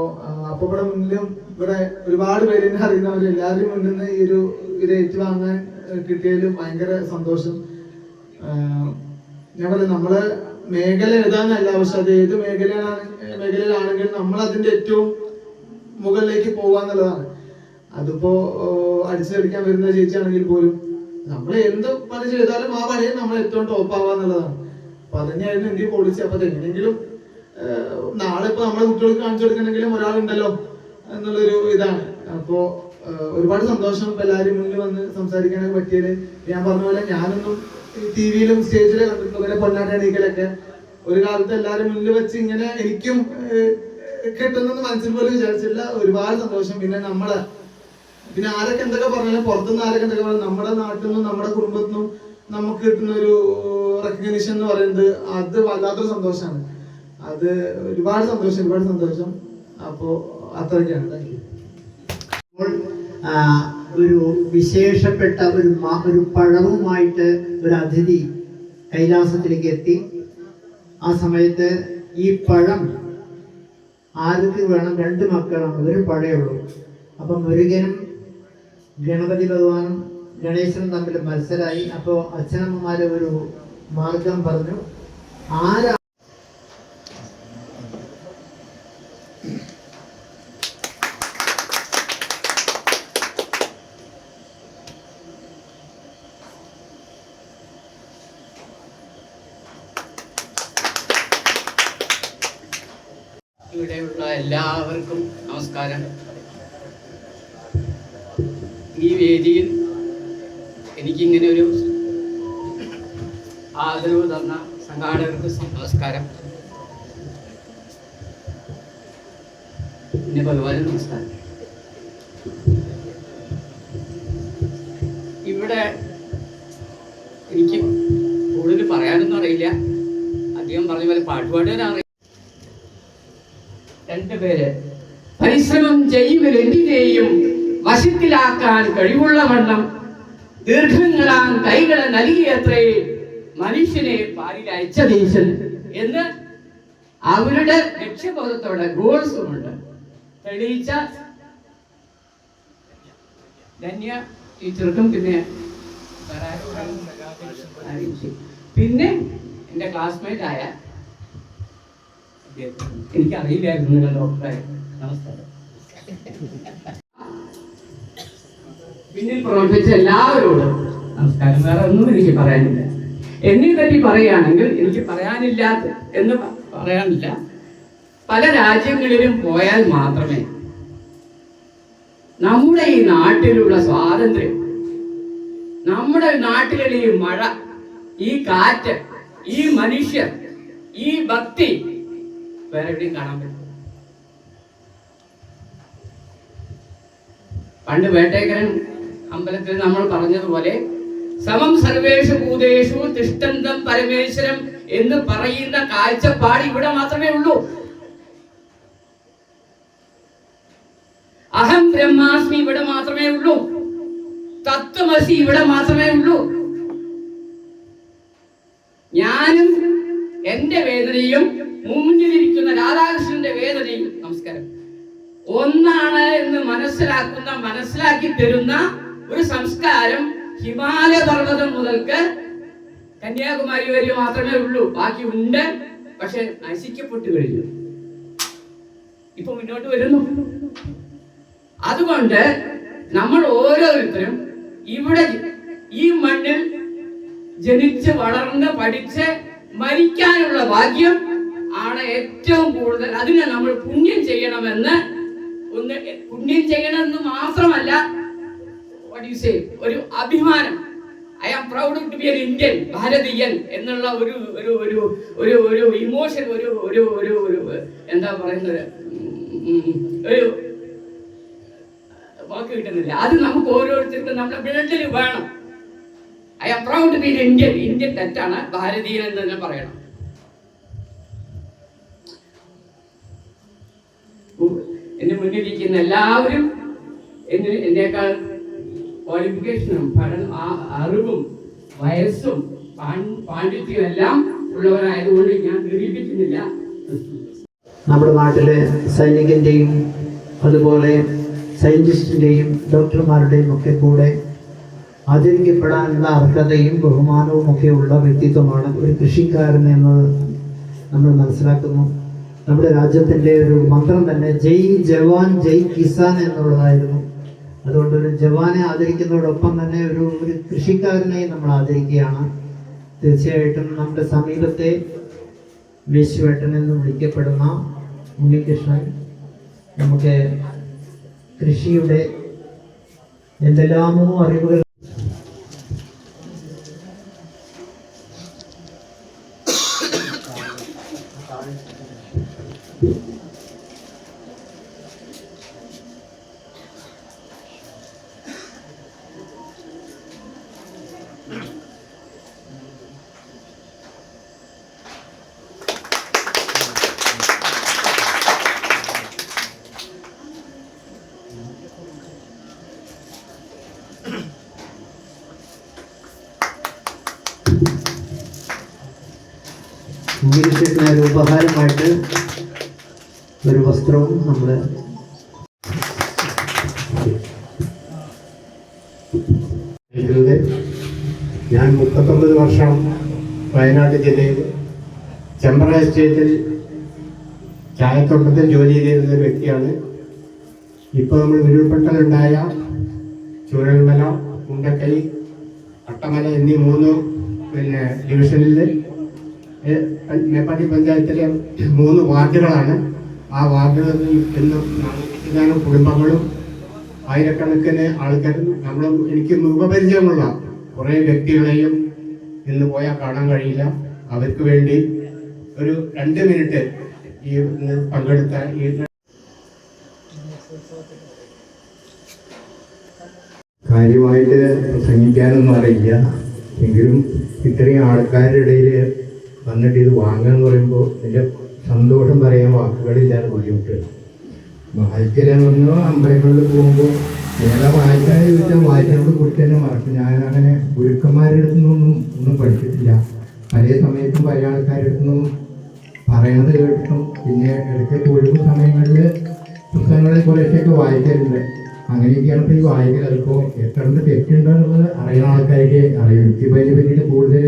Speaker 2: ഇവിടെ മുന്നിലും ഇവിടെ ഒരുപാട് പേര് എന്നെ അറിയുന്നവര് എല്ലാവരും മുന്നിൽ നിന്ന് ഇത് ഏറ്റുവാങ്ങാൻ കിട്ടിയതിലും ഭയങ്കര സന്തോഷം. ഞാൻ പറയാം, നമ്മളെ മേഖല ഏതാന്നല്ല, പക്ഷെ അത് ഏത് മേഖലയിലാണെങ്കിലും നമ്മൾ അതിന്റെ ഏറ്റവും മുകളിലേക്ക് പോവാന്നുള്ളതാണ്. അതിപ്പോ അടിച്ചെടുക്കാൻ വരുന്ന ചേച്ചിയാണെങ്കിൽ പോലും നമ്മൾ എന്ത് പണി ചെയ്താലും ആ പണിയിൽ നമ്മൾ ഏറ്റവും ടോപ്പ് ആവാന്നുള്ളതാണ്. അപ്പൊ അതന്നെയായിരുന്നു എന്റെ പോളിസി. അപ്പൊ അതെങ്ങനെയെങ്കിലും നാളെ ഇപ്പൊ നമ്മളെ കുട്ടികൾക്ക് കാണിച്ചു കൊടുക്കണമെങ്കിലും ഒരാളുണ്ടല്ലോ എന്നുള്ളൊരു ഇതാണ്. അപ്പോ ഒരുപാട് സന്തോഷം ഇപ്പൊ എല്ലാവരും മുന്നിൽ വന്ന് സംസാരിക്കാനൊക്കെ പറ്റിയത്. ഞാൻ പറഞ്ഞ പോലെ ഞാനൊന്നും TV-യിലും സ്റ്റേജിലും കണ്ടിട്ടുള്ള പൊന്നാട അണിക്കലൊക്കെ ഒരു കാലത്ത് എല്ലാവരും മുന്നിൽ വെച്ച് ഇങ്ങനെ എനിക്കും കിട്ടുന്നെന്ന് മനസ്സിൽ പോലും വിചാരിച്ചില്ല. ഒരുപാട് സന്തോഷം. പിന്നെ ആരൊക്കെ എന്തൊക്കെ പറഞ്ഞാലും പുറത്തുനിന്ന് ആരൊക്കെ എന്തൊക്കെ പറഞ്ഞാൽ നമ്മുടെ നാട്ടിൽ നിന്നും നമ്മുടെ കുടുംബത്തിൽ നിന്നും നമുക്ക് കിട്ടുന്ന ഒരു റെക്കഗ്നിഷൻ എന്ന് പറയുന്നത് അത് വല്ലാത്തൊരു സന്തോഷമാണ്. അത് ഒരുപാട് സന്തോഷം. അപ്പോ അത്രയ്ക്കാണ്. Thank you.
Speaker 1: ഒരു വിശേഷപ്പെട്ട ഒരു പഴവുമായിട്ട് ഒരു അതിഥി കൈലാസത്തിലേക്ക് എത്തി. ആ സമയത്ത് ഈ പഴം ആർക്ക് വേണം? 2 മക്കളാണ്, ഒരു പഴയേ ഉള്ളൂ. അപ്പം മുരുകനും ഗണപതി ഭഗവാനും ഗണേശനും തമ്മിൽ മത്സരമായി. അപ്പോൾ അച്ഛനമ്മമാര് ഒരു മാർഗം പറഞ്ഞു, ആരാ
Speaker 9: ഇവിടെയുള്ള എല്ലാവർക്കും നമസ്കാരം. ഈ വേദിയിൽ എനിക്കിങ്ങനെ ഒരു ആദരവ് തന്ന സംഘാടകർക്ക് നമസ്കാരം. പിന്നെ ഭഗവാനും നമസ്കാരം. ഇവിടെ എനിക്ക് കൂടുതൽ പറയാനൊന്നും അറിയില്ല. അധികം പറഞ്ഞ പോലെ പാട്ടുപാടാൻ 2 പേര് പരിശ്രമം ചെയ്യുവരെന്തിനേയും വശത്തിലാക്കാൻ കഴിവുള്ള വണ്ണം ദീർഘങ്ങളാം കൈകളെ നൽകിയത്രേ മനുഷ്യനെ പാലിൽ അയച്ചതീശൻ എന്ന് അവരുടെ ലക്ഷ്യബോധത്തോടെ ഗോൾസുമുണ്ട് തെളിയിച്ച ധന്യ ടീച്ചർക്കും പിന്നെ എൻ്റെ ക്ലാസ്മേറ്റ് ആയ എനിക്കറിയില്ലായിരുന്നു നിങ്ങൾ ഡോക്ടറെ. നമസ്കാരം. പിന്നിൽ പ്രവർത്തിച്ച എല്ലാവരോടും നമസ്കാരം. വേറെ ഒന്നും എനിക്ക് പറയാനില്ല. എന്നെ പറ്റി പറയുകയാണെങ്കിൽ എനിക്ക് പറയാനില്ലാത്ത എന്ന് പറയാനില്ല. പല രാജ്യങ്ങളിലും പോയാൽ മാത്രമേ നമ്മുടെ ഈ നാട്ടിലുള്ള സ്വാതന്ത്ര്യം, നമ്മുടെ നാട്ടിലുള്ള ഈ മഴ, ഈ കാറ്റ്, ഈ മനുഷ്യർ, ഈ ഭക്തി വേറെ എവിടെയും കാണാൻ പറ്റും. പണ്ട് വേട്ടേക്കരൻ അമ്പലത്തിൽ നമ്മൾ പറഞ്ഞതുപോലെ സമം സർവേഷു ഭൂതേഷു തിഷ്ടന്തം പരമേശ്വരം എന്ന് പറയുന്ന കാഴ്ചപ്പാട് ഇവിടെ മാത്രമേ ഉള്ളൂ. അഹം ബ്രഹ്മാസ്മി ഇവിടെ മാത്രമേ ഉള്ളൂ. തത്വമസി ഇവിടെ മാത്രമേ ഉള്ളൂ. ഞാനും എന്റെ വേദനയും മുന്നിലിരിക്കുന്ന രാധാകൃഷ്ണന്റെ വേദനയും നമസ്കാരം ഒന്നാണ് എന്ന് മനസ്സിലാക്കി തരുന്ന ഒരു സംസ്കാരം ഹിമാലയ പർവ്വതം മുതൽക്ക് കന്യാകുമാരി വരെ മാത്രമേ ഉള്ളൂ. ബാക്കി ഉണ്ട്, പക്ഷെ നശിക്കപ്പെട്ടു കഴിഞ്ഞു. ഇപ്പൊ മുന്നോട്ട് വരുന്നു. അതുകൊണ്ട് നമ്മൾ ഓരോരുത്തരും ഇവിടെ ഈ മണ്ണിൽ ജനിച്ച് വളർന്ന് പഠിച്ച് മരിക്കാനുള്ള ഭാഗ്യം ആണ് ഏറ്റവും കൂടുതൽ. അതിനെ നമ്മൾ പുണ്യം ചെയ്യണമെന്ന് പുണ്യം ചെയ്യണമെന്ന് മാത്രമല്ല, ഒരു അഭിമാനം. I am proud to be an Indian, ഭാരതീയൻ എന്നുള്ള ഒരു ഇമോഷൻ, ഒരു എന്താ പറയുന്നത്, ഒരു വാക്ക് കിട്ടുന്നില്ല. അത് നമുക്ക് ഓരോരുത്തർക്കും നമ്മുടെ ബ്ലഡിൽ വേണം. I am proud to be an Indian. Indian തെറ്റാണ്, ഭാരതീയൻ എന്ന് തന്നെ പറയണം. എന്റെ മുന്നിലിരിക്കുന്ന എല്ലാവരും എന്നേക്കാൾ ക്വാളിഫിക്കേഷനും അറിവും വയസ്സും പാണ്ഡിത്യവും എല്ലാം ഉള്ളവരായതുകൊണ്ട് ഞാൻ ദീർഘിപ്പിക്കുന്നില്ല.
Speaker 1: നമ്മുടെ നാട്ടിലെ സൈനികന്റെയും അതുപോലെ സയന്റിസ്റ്റിന്റെയും ഡോക്ടർമാരുടെയും ഒക്കെ കൂടെ ആദരിക്കപ്പെടാനുള്ള അർഹതയും ബഹുമാനവും ഒക്കെ ഉള്ള വ്യക്തിത്വമാണ് ഒരു കൃഷിക്കാരൻ എന്നത് നമ്മൾ മനസ്സിലാക്കുന്നു. നമ്മുടെ രാജ്യത്തിൻ്റെ ഒരു മന്ത്രം തന്നെ ജയ് ജവാൻ ജയ് കിസാൻ എന്നുള്ളതായിരുന്നു. അതുകൊണ്ട് ഒരു ജവാനെ ആദരിക്കുന്നതോടൊപ്പം തന്നെ ഒരു കൃഷിക്കാരനെയും നമ്മൾ ആദരിക്കുകയാണ്. തീർച്ചയായിട്ടും നമ്മുടെ സമീപത്തെ വേശ്വേട്ടൻ എന്ന് വിളിക്കപ്പെടുന്ന ഉണ്ണികൃഷ്ണൻ നമുക്ക് കൃഷിയുടെ എന്തെല്ലാമോ അറിവുകൾ ഉണ്ണികൃഷ്ണന് ഒരു ഉപഹാരമായിട്ട് ഒരു വസ്ത്രവും നമ്മൾ
Speaker 10: ഞാൻ 39 വർഷം വയനാട് ജില്ലയിൽ ചെമ്പ്ര എസ്റ്റേറ്റിൽ ചായത്തോട്ടത്തിൽ ജോലി ചെയ്തിരുന്ന ഒരു വ്യക്തിയാണ്. ഇപ്പോൾ നമ്മൾ ഉരുൾപൊട്ടലുണ്ടായ ചൂരൽമല, മുണ്ടക്കൈ, അട്ടമല എന്നീ 3 ഡിവിഷനിൽ മേപ്പാടി പഞ്ചായത്തിലെ 3 വാർഡുകളാണ്. ആ വാർഡുകളിൽ ഇന്നും 40 കുടുംബങ്ങളും ആയിരക്കണക്കിന് ആൾക്കാരും എനിക്ക് മുഖപരിചയമുള്ള കുറേ വ്യക്തികളെയും ഇന്ന് പോയാൽ കാണാൻ കഴിയില്ല. അവർക്ക് വേണ്ടി ഒരു 2 മിനിറ്റ് ഈ പങ്കെടുത്ത ഈ
Speaker 3: കാര്യമായിട്ട് പ്രസംഗിക്കാനൊന്നും അറിയില്ല. എങ്കിലും ഇത്രയും ആൾക്കാരുടെ ഇടയിൽ വന്നിട്ട് ഇത് വാങ്ങാന്ന് പറയുമ്പോൾ എൻ്റെ സന്തോഷം പറയാൻ വാക്കുകളില്ലാതെ ബുദ്ധിമുട്ട്. ബാക്കിലെന്ന് പറഞ്ഞാൽ അമ്പലങ്ങളിൽ പോകുമ്പോൾ
Speaker 10: ഏതാ വായിക്കാൻ ചോദിച്ചാൽ വായിച്ചോട് കുറിച്ച് തന്നെ മറക്കും. ഞാനങ്ങനെ ഗുരുക്കന്മാരുടെ അടുത്തു നിന്നൊന്നും ഒന്നും പഠിച്ചിട്ടില്ല. പല സമയത്തും പല ആൾക്കാരുടെ അടുത്തുനിന്നും പറയണത് കേട്ടിട്ടും പിന്നെ ഇടയ്ക്ക് ഒഴിവ് സമയങ്ങളിൽ പുസ്തകങ്ങളിൽ കുറേശ്ശൊക്കെ വായിക്കലുണ്ട്. അങ്ങനെയൊക്കെയാണ് ഇപ്പോൾ ഈ വായിക്കൽ. അതിപ്പോൾ എത്ര തെറ്റുണ്ടെന്നുള്ളത് അറിയുന്ന ആൾക്കാർക്ക് അറിയും. എനിക്കിപ്പോൾ അതിനെ പറ്റിയിട്ട് കൂടുതൽ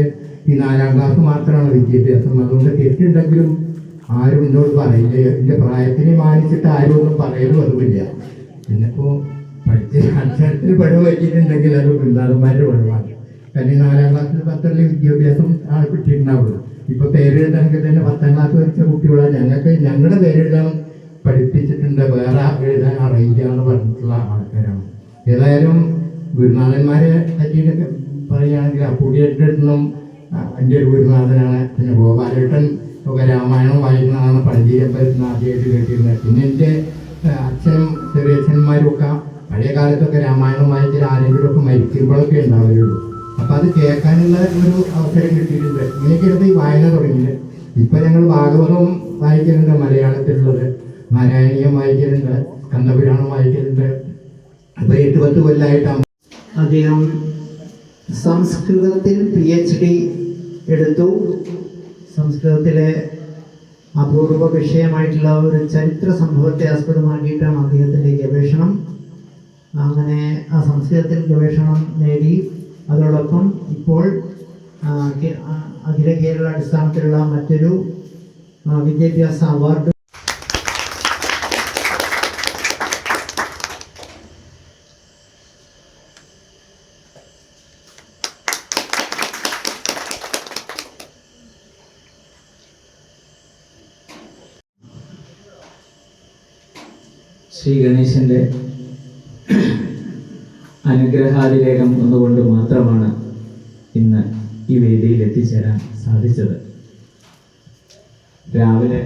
Speaker 10: ഈ 4ാം ക്ലാസ് മാത്രമാണ് വിദ്യാഭ്യാസം. അതുകൊണ്ട് തെറ്റുണ്ടെങ്കിലും ആരും എന്നോട് പറയില്ല. എൻ്റെ പ്രായത്തിനെ മാനിച്ചിട്ട് ആരും ഒന്നും പറയലും അതുമില്ല. പിന്നിപ്പോൾ പഠിച്ച് അക്ഷരത്തിന് പിഴവ് പറ്റിയിട്ടുണ്ടെങ്കിൽ അത് വൃന്ദാവന്മാരുടെ പിഴവാണ്. കാരണം 4ാം ക്ലാസ്സിൽ 10ൽ വിദ്യാഭ്യാസം ആൾ കിട്ടിയിട്ടുണ്ടാവുള്ളൂ. ഇപ്പോൾ പേരെഴുതാനൊക്കെ തന്നെ 10ാം ക്ലാസ് പഠിച്ച കുട്ടികളാണ്. ഞങ്ങളുടെ പേരെഴുതാൻ പഠിപ്പിച്ചിട്ടുണ്ട്, വേറെ എഴുതാൻ അറിയില്ല എന്ന് പറഞ്ഞിട്ടുള്ള ആൾക്കാരാണ്. ഏതായാലും ഗുരുനാഥന്മാരെ പറ്റിയിട്ടൊക്കെ പറയുകയാണെങ്കിൽ അപ്പുടിയേട്ടൻ്റെ അടുത്തുനിന്നും എൻ്റെ ഒരു ഗുരുനാഥനാണ്. പിന്നെ ഗോപാലേട്ടൻ ഒക്കെ രാമായണം വായിക്കുന്നതാണ് പഴഞ്ചേരിയമ്പലത്തിൽ നിന്ന് ആദ്യമായിട്ട് കേട്ടിരുന്നത്. പിന്നെ എൻ്റെ അച്ഛനും ചെറിയച്ഛന്മാരും ഒക്കെ പഴയ കാലത്തൊക്കെ രാമായണം വായിച്ചാൽ ആരെങ്കിലുമൊക്കെ മരിക്കുമ്പോഴൊക്കെ ഉണ്ടാവുകയുള്ളൂ. അപ്പോൾ അത് കേൾക്കാനുള്ള ഒരു അവസരം കിട്ടിയിട്ടുണ്ട്. ഇങ്ങനെയൊക്കെയാണ് ഈ വായന തുടങ്ങിയത്. ഇപ്പം ഞങ്ങൾ ഭാഗവതവും വായിക്കലുണ്ട്, മലയാളത്തിലുള്ളത് നാരായണീയം വായിക്കലുണ്ട്, സ്കന്ദപുരാണം വായിക്കലുണ്ട്. അപ്പോൾ 8-10 കൊല്ലമായിട്ടാണ്.
Speaker 1: അദ്ദേഹം സംസ്കൃതത്തിൽ PhD എടുത്തു. സംസ്കൃതത്തിലെ അപൂർവ വിഷയമായിട്ടുള്ള ഒരു ചരിത്ര സംഭവത്തെ ആസ്പദമാക്കിയിട്ടാണ് അദ്ദേഹത്തിൻ്റെ ഗവേഷണം. അങ്ങനെ ആ സംസ്കൃതത്തിൽ ഗവേഷണം നേടി. അതോടൊപ്പം ഇപ്പോൾ അഖില കേരള അടിസ്ഥാനത്തിലുള്ള മറ്റൊരു വിദ്യാഭ്യാസ അവാർഡ്
Speaker 11: ശ്രീ ഗണേശൻ്റെ അനുഗ്രഹാതിരേഖം ഒന്നുകൊണ്ട് മാത്രമാണ് ഇന്ന് ഈ വേദിയിൽ എത്തിച്ചേരാൻ സാധിച്ചത്. രാവിലെ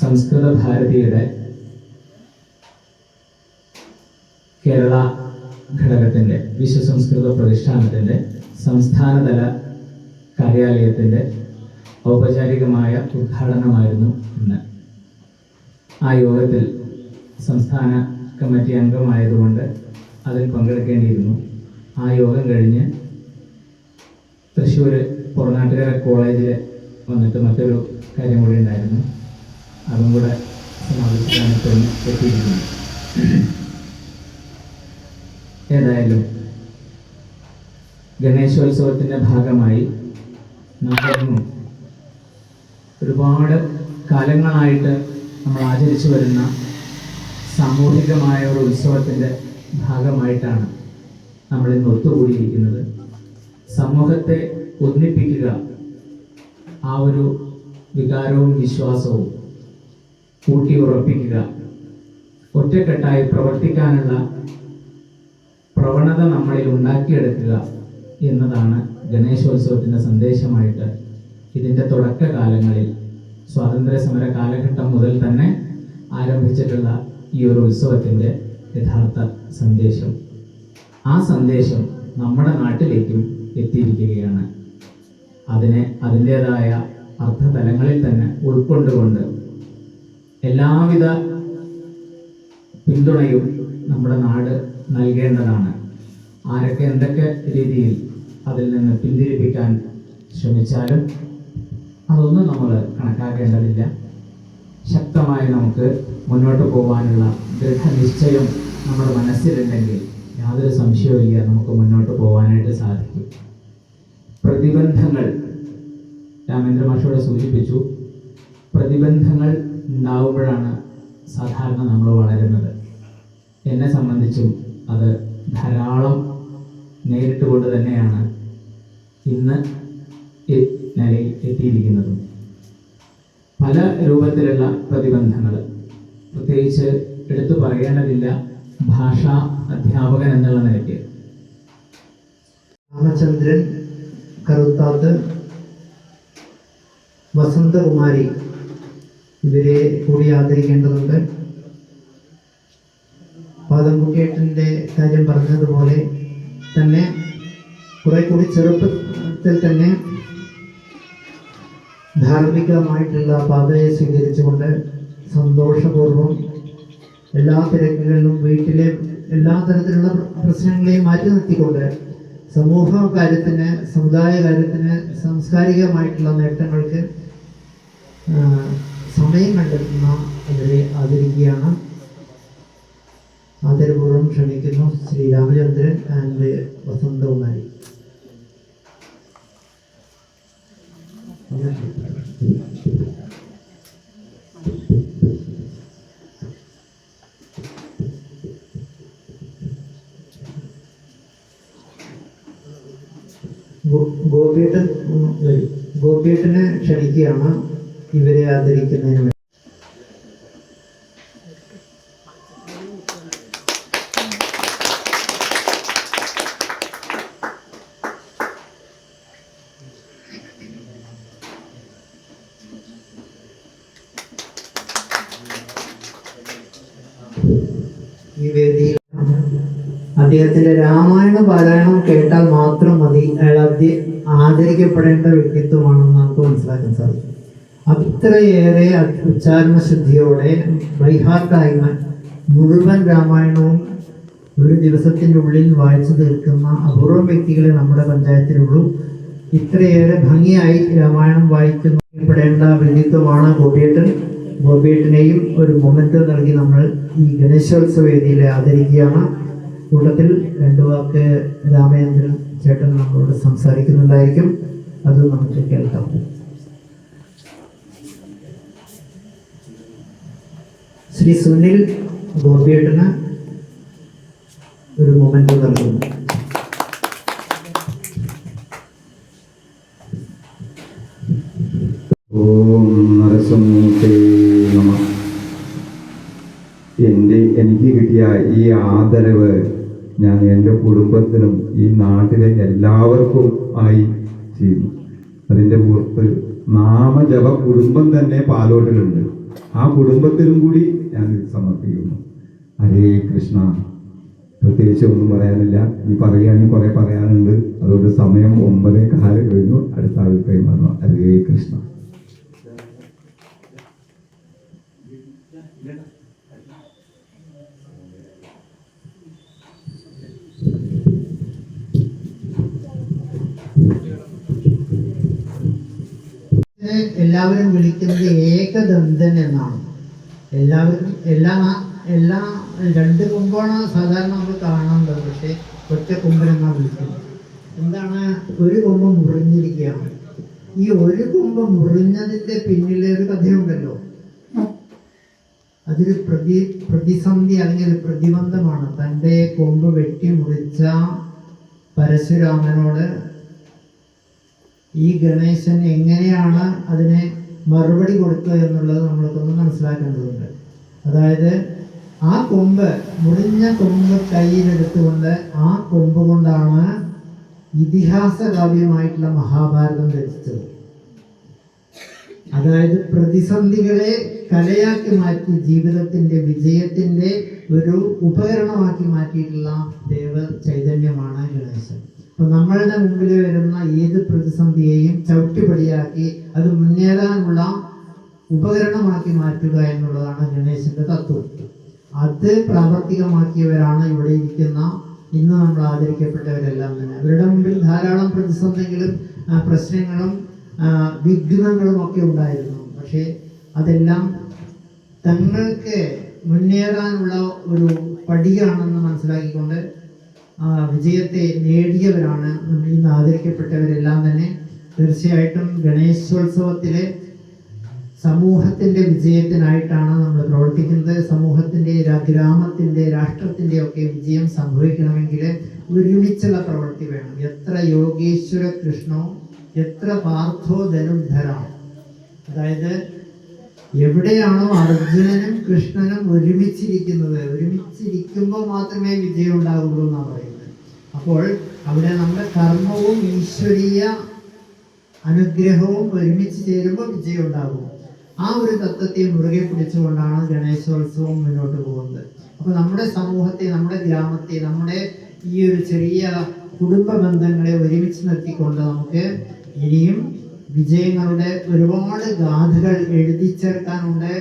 Speaker 11: സംസ്കൃത ഭാരതിയുടെ കേരള ഘടകത്തിൻ്റെ വിശ്വസംസ്കൃത പ്രതിഷ്ഠാനത്തിൻ്റെ സംസ്ഥാനതല കാര്യാലയത്തിൻ്റെ ഔപചാരികമായ ഉദ്ഘാടനമായിരുന്നു ഇന്ന്. ആ യോഗത്തിൽ സംസ്ഥാന കമ്മിറ്റി അംഗമായതുകൊണ്ട് അതിൽ പങ്കെടുക്കേണ്ടിയിരുന്നു. ആ യോഗം കഴിഞ്ഞ് തൃശ്ശൂർ പുറനാട്ടുകര കോളേജിൽ വന്നിട്ട് മറ്റൊരു കാര്യം കൂടി ഉണ്ടായിരുന്നു. അതും കൂടെ സമാപിച്ചിട്ടാണ് ഇപ്പോൾ എത്തിയിരിക്കുന്നത്. ഏതായാലും ഗണേശോത്സവത്തിൻ്റെ ഭാഗമായി നാടെങ്ങും ഒരുപാട് കാലങ്ങളായിട്ട് നമ്മൾ ആചരിച്ചു വരുന്ന സാമൂഹികമായ ഒരു ഉത്സവത്തിൻ്റെ ഭാഗമായിട്ടാണ് നമ്മൾ ഇന്ന് ഒത്തുകൂടിയിരിക്കുന്നത്. സമൂഹത്തെ ഒന്നിപ്പിക്കുക, ആ ഒരു വികാരവും വിശ്വാസവും കൂട്ടി ഉറപ്പിക്കുക, ഒറ്റക്കെട്ടായി പ്രവർത്തിക്കാനുള്ള പ്രവണത നമ്മളിൽ ഉണ്ടാക്കിയെടുക്കുക എന്നതാണ് ഗണേശോത്സവത്തിൻ്റെ സന്ദേശമായിട്ട് ഇതിൻ്റെ തുടക്കകാലങ്ങളിൽ സ്വാതന്ത്ര്യ സമര കാലഘട്ടം മുതൽ തന്നെ ആരംഭിച്ചിട്ടുള്ള ഈ ഒരു ഉത്സവത്തിൻ്റെ യഥാർത്ഥ സന്ദേശം. ആ സന്ദേശം നമ്മുടെ നാട്ടിലേക്കും എത്തിയിരിക്കുകയാണ്. അതിനെ അതിൻ്റേതായ അർത്ഥതലങ്ങളിൽ തന്നെ ഉൾക്കൊണ്ടുകൊണ്ട് എല്ലാവിധ പിന്തുണയും നമ്മുടെ നാട് നൽകേണ്ടതാണ്. ആരൊക്കെ എന്തൊക്കെ രീതിയിൽ അതിൽ നിന്ന് പിന്തിരിപ്പിക്കാൻ ശ്രമിച്ചാലും അതൊന്നും നമ്മൾ കണക്കാക്കേണ്ടതില്ല. ശക്തമായി നമുക്ക് മുന്നോട്ട് പോകാനുള്ള ദൃഢനിശ്ചയം നമ്മുടെ മനസ്സിലുണ്ടെങ്കിൽ യാതൊരു സംശയവുമില്ല, നമുക്ക് മുന്നോട്ട് പോകാനായിട്ട് സാധിക്കും. പ്രതിബന്ധങ്ങൾ രാമേന്ദ്ര മാഷോട് സൂചിപ്പിച്ചു. പ്രതിബന്ധങ്ങൾ ഉണ്ടാവുമ്പോഴാണ് സാധാരണ നമ്മൾ വളരുന്നത്. എന്നെ സംബന്ധിച്ചും അത് ധാരാളം നേരിട്ടുകൊണ്ട് തന്നെയാണ് ഇന്ന് നിലയിൽ എത്തിയിരിക്കുന്നതും. പല രൂപത്തിലുള്ള പ്രതിബന്ധങ്ങൾ, പ്രത്യേകിച്ച് എടുത്തു പറയേണ്ടതില്ല, ഭാഷാ അധ്യാപകൻ എന്നുള്ള നിലയ്ക്ക്
Speaker 1: രാമചന്ദ്രൻ കറുത്താത്ത്, വസന്തകുമാരി, ഇവരെ കൂടി ആദരിക്കേണ്ടതുണ്ട്. പാദംകുട്ടിയേട്ടൻ്റെ കാര്യം പറഞ്ഞതുപോലെ തന്നെ കുറെ കൂടി ചെറുപ്പത്തിൽ തന്നെ ധാർമ്മികമായിട്ടുള്ള പാതയെ സ്വീകരിച്ചുകൊണ്ട് സന്തോഷപൂർവ്വം എല്ലാ തിരക്കുകളിലും വീട്ടിലെ എല്ലാ തരത്തിലുള്ള പ്രശ്നങ്ങളെയും മാറ്റി നിർത്തിക്കൊണ്ട് സമൂഹ കാര്യത്തിന്, സമുദായ കാര്യത്തിന്, സാംസ്കാരികമായിട്ടുള്ള നേട്ടങ്ങൾക്ക് സമയം കണ്ടെത്തുന്ന അവരെ ആദരിക്കുകയാണ്. ആദരപൂർവ്വം ക്ഷണിക്കുന്നു ശ്രീ രാമചന്ദ്രൻ ആൻഡ് വസന്തകുമാരി. ഗോപിയേട്ടനെ ക്ഷണിക്കുകയാണ് ഇവരെ ആദരിക്കുന്നതിന് വേണ്ടി. ഈ വേദിയിൽ അദ്ദേഹത്തിന്റെ രാമായണ പാരായണം കേട്ടാൽ മാത്രം മതി അയാൾ ആദരിക്കപ്പെടേണ്ട വ്യക്തിത്വമാണെന്ന് നമുക്ക് മനസ്സിലാക്കാൻ സാധിക്കും. അത്രയേറെ ഉച്ചാരണ ശുദ്ധിയോടെ ബൈഹാർട്ടായി മുഴുവൻ രാമായണവും ഒരു ദിവസത്തിൻ്റെ ഉള്ളിൽ വായിച്ചു തീർക്കുന്ന അപൂർവം വ്യക്തികളെ നമ്മുടെ പഞ്ചായത്തിലുള്ളൂ. ഇത്രയേറെ ഭംഗിയായി രാമായണം വായിക്കപ്പെടേണ്ട വ്യക്തിത്വമാണ് ഗോപിയേട്ടൻ. ഗോപിയേട്ടനെയും ഒരു മൊമെന്റ് നൽകി നമ്മൾ ഈ ഗണേശോത്സവ വേദിയിൽ ആദരിക്കുകയാണ്. കൂട്ടത്തിൽ രണ്ടു വാക്ക് രാമചന്ദ്രൻ ചേട്ടൻ നമ്മളോട് സംസാരിക്കുന്നുണ്ടായിരിക്കും, അത് നമുക്ക് കേൾക്കാം. ശ്രീ സുനിൽ ഗോപിയേട്ടന് ഒരു മൊമെന്റ് നൽകുന്നു.
Speaker 12: ഓം നരസിംഹേ നമഃ. എനിക്ക് കിട്ടിയ ഈ ആദരവ് ഞാൻ എൻ്റെ കുടുംബത്തിനും ഈ നാട്ടിലെ എല്ലാവർക്കും ആയി ചെയ്തു. അതിൻ്റെ പുറത്ത് നാമജപ കുടുംബം തന്നെ പാലോട്ടിലുണ്ട്. ആ കുടുംബത്തിനും കൂടി ഞാൻ സമർപ്പിക്കുന്നു. ഹരേ കൃഷ്ണ. പ്രത്യേകിച്ച് ഒന്നും പറയാനില്ല. ഈ പറയുകയാണെങ്കിൽ കുറെ പറയാനുണ്ട്. അതുകൊണ്ട് സമയം 9:15 കഴിഞ്ഞു. അടുത്ത ആൾ കൈമാറണം. ഹരേ കൃഷ്ണ.
Speaker 1: എല്ലാവരും വിളിക്കുന്നത് ഏകദന്തൻ എന്നാണ്. എല്ലാവരും എല്ലാ രണ്ട് കൊമ്പാണ് സാധാരണ നമ്മൾ കാണുന്നത്, പക്ഷെ ഒറ്റ കൊമ്പനെന്നാണ് വിളിക്കുന്നത്. എന്താണ്? ഒരു കൊമ്പ് മുറിഞ്ഞിരിക്കുകയാണ്. ഈ ഒരു കൊമ്പ് മുറിഞ്ഞതിൻ്റെ പിന്നിലെ ഒരു കഥയുണ്ടല്ലോ, അതൊരു പ്രതിസന്ധി അല്ലെങ്കിൽ ഒരു പ്രതിബന്ധമാണ്. തൻ്റെ കൊമ്പ് വെട്ടി മുറിച്ച പരശുരാമനോട് ഈ ഗണേശൻ എങ്ങനെയാണ് അതിനെ മറുപടി കൊടുക്കുക എന്നുള്ളത് നമ്മൾക്കൊന്ന് മനസ്സിലാക്കേണ്ടതുണ്ട്. അതായത് ആ കൊമ്പ്, മുറിഞ്ഞ കൊമ്പ് കയ്യിലെടുത്തുകൊണ്ട് ആ കൊമ്പ് കൊണ്ടാണ് ഇതിഹാസ കാവ്യമായിട്ടുള്ള മഹാഭാരതം രചിച്ചത്. അതായത് പ്രതിസന്ധികളെ കലയാക്കി മാറ്റി ജീവിതത്തിൻ്റെ വിജയത്തിൻ്റെ ഒരു ഉപകരണമാക്കി മാറ്റിയിട്ടുള്ള ദേവ ചൈതന്യമാണ് ഗണേശൻ. അപ്പോൾ നമ്മളുടെ മുമ്പിൽ വരുന്ന ഏത് പ്രതിസന്ധിയെയും ചവിട്ടിപ്പടിയാക്കി അത് മുന്നേറാനുള്ള ഉപകരണമാക്കി മാറ്റുക എന്നുള്ളതാണ് ഗണേശന്റെ തത്വം. അത് പ്രാവർത്തികമാക്കിയവരാണ് ഇവിടെ ഇരിക്കുന്ന ഇന്ന് നമ്മൾ ആദരിക്കപ്പെട്ടവരെല്ലാം തന്നെ. അവരുടെ മുമ്പിൽ ധാരാളം പ്രതിസന്ധികളും പ്രശ്നങ്ങളും വിഘ്നങ്ങളും ഒക്കെ ഉണ്ടായിരുന്നു. പക്ഷേ അതെല്ലാം തങ്ങൾക്ക് മുന്നേറാനുള്ള ഒരു പടിയാണെന്ന് മനസ്സിലാക്കിക്കൊണ്ട് വിജയത്തെ നേടിയവരാണ് ഇന്ന് ആദരിക്കപ്പെട്ടവരെല്ലാം തന്നെ. തീർച്ചയായിട്ടും ഗണേശോത്സവത്തിലെ സമൂഹത്തിൻ്റെ വിജയത്തിനായിട്ടാണ് നമ്മൾ പ്രവർത്തിക്കുന്നത്. സമൂഹത്തിൻ്റെ, ഗ്രാമത്തിൻ്റെ, രാഷ്ട്രത്തിൻ്റെ ഒക്കെ വിജയം സംഭവിക്കണമെങ്കിൽ ഒരുമിച്ചുള്ള പ്രവൃത്തി വേണം. എത്ര യോഗേശ്വര കൃഷ്ണോ എത്ര പാർത്ഥോ ധനുർധരാണ്. അതായത് എവിടെയാണോ അർജുനനും കൃഷ്ണനും ഒരുമിച്ചിരിക്കുന്നത്, ഒരുമിച്ചിരിക്കുമ്പോൾ മാത്രമേ വിജയം ഉണ്ടാവുള്ളൂ എന്നാണ് പറയുന്നത്. അപ്പോൾ അവിടെ നമ്മുടെ കർമ്മവും ഈശ്വരീയ അനുഗ്രഹവും ഒരുമിച്ച് ചേരുമ്പോൾ വിജയം ഉണ്ടാകും. ആ ഒരു തത്വത്തെ മുറുകെ പിടിച്ചുകൊണ്ടാണ് ഗണേശോത്സവം മുന്നോട്ട് പോകുന്നത്. അപ്പോൾ നമ്മുടെ സമൂഹത്തെ, നമ്മുടെ ഗ്രാമത്തെ, നമ്മുടെ ഈ ഒരു ചെറിയ കുടുംബ ബന്ധങ്ങളെ ഒരുമിച്ച് നിർത്തിക്കൊണ്ട് നമുക്ക് ഇനിയും വിജയങ്ങളുടെ ഒരുപാട് ഗാഥകൾ എഴുതി ചേർക്കാനുണ്ട്.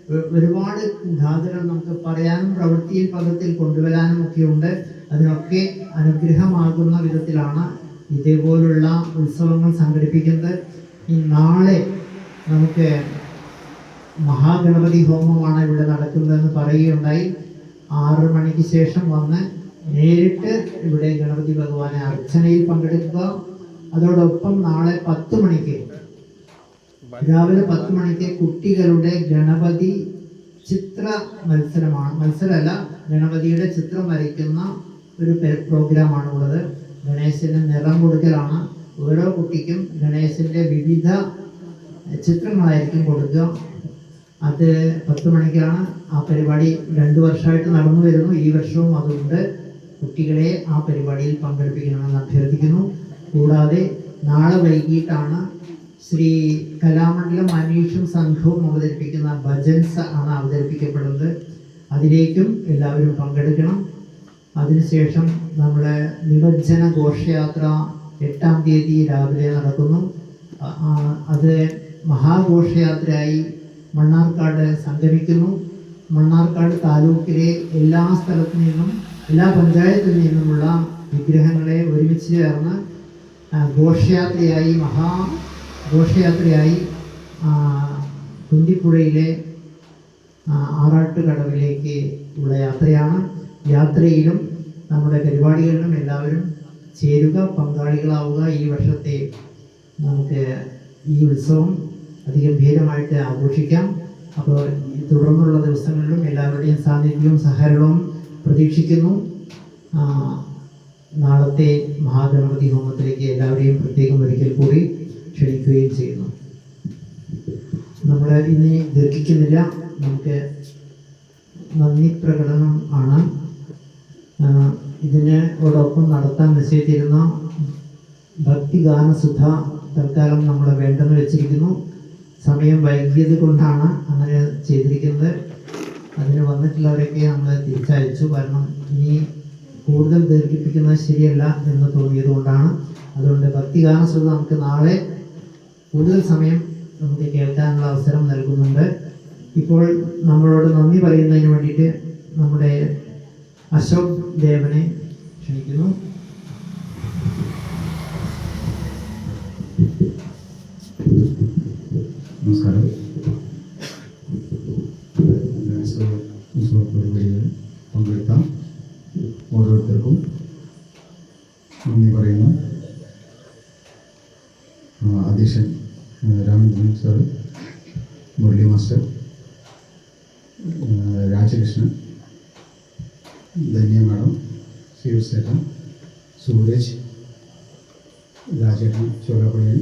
Speaker 1: ഒരുപാട് ധാതുകൾ നമുക്ക് പറയാനും പ്രവൃത്തിയിൽ പദത്തിൽ കൊണ്ടുവരാനും ഒക്കെ ഉണ്ട്. അതിനൊക്കെ അനുഗ്രഹമാകുന്ന വിധത്തിലാണ് ഇതേപോലുള്ള ഉത്സവങ്ങൾ സംഘടിപ്പിക്കുന്നത്. ഈ നാളെ നമുക്ക് മഹാഗണപതി ഹോമമാണ് ഇവിടെ നടക്കുന്നതെന്ന് പറയുകയുണ്ടായി. 6 മണിക്ക് ശേഷം വന്ന് നേരിട്ട് ഇവിടെ ഗണപതി ഭഗവാനെ അർച്ചനയിൽ പങ്കെടുക്കുക. അതോടൊപ്പം നാളെ 10 മണിക്ക് രാവിലെ 10 മണിക്ക് കുട്ടികളുടെ ഗണപതി ചിത്ര മത്സരമല്ല, ഗണപതിയുടെ ചിത്രം വരയ്ക്കുന്ന ഒരു പ്രോഗ്രാമാണ് ഉള്ളത്. ഗണേശന് നിറം കൊടുക്കലാണ്. ഓരോ കുട്ടിക്കും ഗണേശന്റെ വിവിധ ചിത്രങ്ങളായിരിക്കും കൊടുക്കുക. അത് 10 മണിക്കാണ്. ആ പരിപാടി 2 വർഷമായിട്ട് നടന്നു വരുന്നു. ഈ വർഷവും അതുണ്ട്. കുട്ടികളെ ആ പരിപാടിയിൽ പങ്കെടുപ്പിക്കണമെന്ന് അഭ്യർത്ഥിക്കുന്നു. കൂടാതെ നാളെ വൈകിട്ടാണ് ശ്രീ കലാമണ്ഡലം അനീഷും സംഘവും അവതരിപ്പിക്കുന്ന ഭജൻസ് ആണ് അവതരിപ്പിക്കപ്പെടുന്നത്. അതിലേക്കും എല്ലാവരും പങ്കെടുക്കണം. അതിനുശേഷം നമ്മുടെ നിമജ്ജന ഘോഷയാത്ര 8-ാം തീയതി രാവിലെ നടക്കുന്നു. അത് മഹാഘോഷയാത്രയായി മണ്ണാർക്കാട് സംഗമിക്കുന്നു. മണ്ണാർക്കാട് താലൂക്കിലെ എല്ലാ സ്ഥലത്തു നിന്നും, എല്ലാ പഞ്ചായത്തിൽ നിന്നുമുള്ള വിഗ്രഹങ്ങളെ ഒരുമിച്ച് ചേർന്ന് ഘോഷയാത്രയായി കുന്തിപ്പുഴയിലെ ആറാട്ടുകടവിലേക്ക് ഉള്ള യാത്രയാണ്. യാത്രയിലും നമ്മുടെ പരിപാടികളിലും എല്ലാവരും ചേരുക, പങ്കാളികളാവുക. ഈ വർഷത്തെ നമുക്ക് ഈ ഉത്സവം അതിഗംഭീരമായിട്ട് ആഘോഷിക്കാം. അപ്പോൾ തുടർന്നുള്ള ദിവസങ്ങളിലും എല്ലാവരുടെയും സാന്നിധ്യവും സഹകരണവും പ്രതീക്ഷിക്കുന്നു. നാളത്തെ മഹാഗണപതി ഹോമത്തിലേക്ക് എല്ലാവരെയും പ്രത്യേകം ഒരിക്കൽ കൂടി ക്ഷണിക്കുകയും ചെയ്യുന്നു. നമ്മൾ ഇനി ദീർഘിക്കുന്നില്ല. നമുക്ക് നന്ദി പ്രകടനം ആണ് ഇതിനോടൊപ്പം നടത്താൻ നിശ്ചയിച്ചിരുന്ന ഭക്തിഗാനസുധ തൽക്കാലം നമ്മൾ വേണ്ടെന്ന് വെച്ചിരിക്കുന്നു. സമയം വൈകിയത് കൊണ്ടാണ് അങ്ങനെ ചെയ്തിരിക്കുന്നത്. അതിന് വന്നിട്ടുള്ളവരൊക്കെ നമ്മൾ തിരിച്ചയച്ചു. കാരണം ഇനി കൂടുതൽ ദീർഘിപ്പിക്കുന്നത് ശരിയല്ല എന്ന് തോന്നിയത് കൊണ്ടാണ്. അതുകൊണ്ട് ഭക്തിഗാനസുധ നമുക്ക് നാളെ കൂടുതൽ സമയം നമുക്ക് കേൾക്കാനുള്ള അവസരം നൽകുന്നുണ്ട്. ഇപ്പോൾ നമ്മളോട് നന്ദി പറയുന്നതിന് വേണ്ടിയിട്ട് നമ്മുടെ അശോക് ദേവനെ ക്ഷണിക്കുന്നു.
Speaker 13: നമസ്കാരം. പരിപാടിയിൽ പങ്കെടുത്ത ഓരോരുത്തർക്കും നന്ദി പറയുന്നു. അധ്യക്ഷൻ Ramachandran sir, Murali master, Rajakrishnan, Dhanya madam, ശിവസേട്ടൻ, സൂരജ്, രാജേട്ടൻ, ചോലപ്പള്ളി,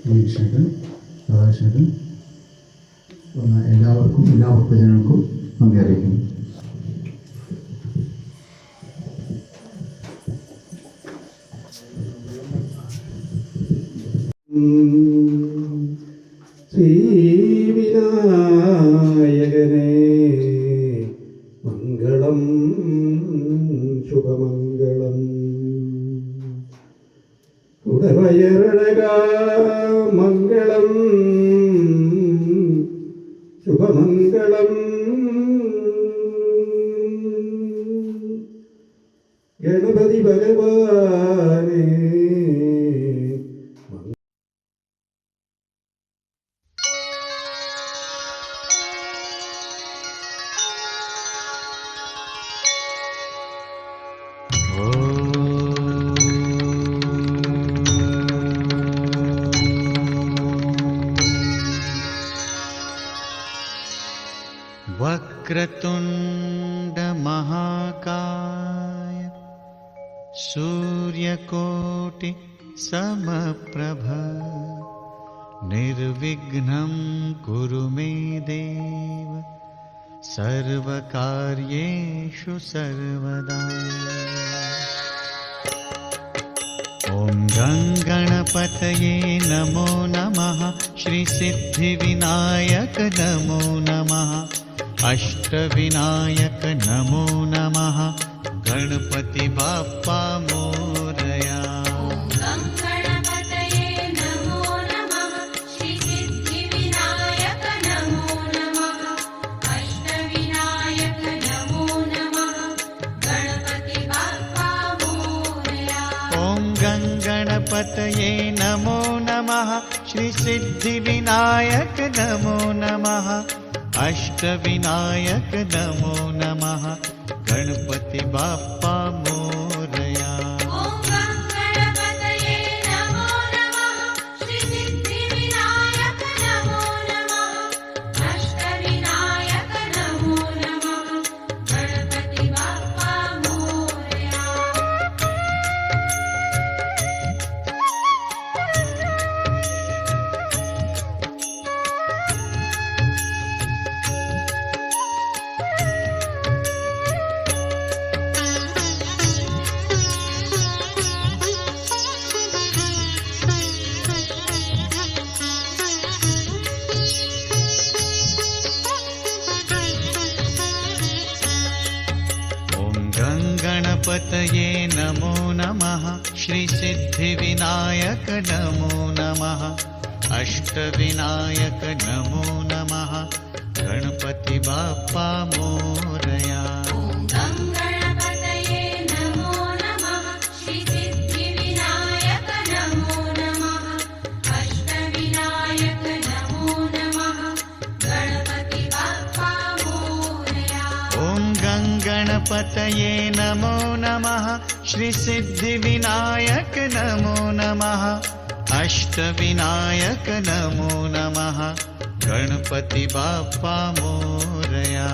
Speaker 13: ഉണ്ണികൃഷ്ണേട്ടൻ, രാധാകൃഷ്ണേട്ടൻ, എല്ലാവർക്കും, എല്ലാ ഭക്തജനങ്ങൾക്കും നന്ദി അറിയിക്കുന്നു.
Speaker 4: ശ്രീവിനായകനേ മംഗളം, ശുഭമംഗളം. ഉടവയറഴക മംഗളം, ശുഭമംഗളം. ഗണപതി ഭഗവാനേ
Speaker 14: वक्रतुण्ड महाकाय सूर्यकोटि समप्रभ निर्विघ्नं कुरु मे देव सर्वकार्येषु सर्वदा। ॐ गणपतये नमो नमः, श्रीसिद्धिविनायक नमो नमः, अष्टविनायक नमो नमः, गणपति बाप्पा मोरया।
Speaker 15: गणपतये नमो नमः, श्रीसिद्धिविनायक नमो नमः,
Speaker 14: गणपतये नमो नमः श्रीसिद्धिविनायक नमो नमः अष्टविनायक नमो नमः गणपति बाप्पा मोरया। गणपतये नमो नमः श्रीसिद्धिविनायक नमो नमः अष्टविनायक नमो नमः गणपति बाप्पा मोरया। गणपतये नमो नमः श्रीसिद्धिविनायक नमो नमः अष्टविनायक नमो नमः गणपति बाप्पा मोरया।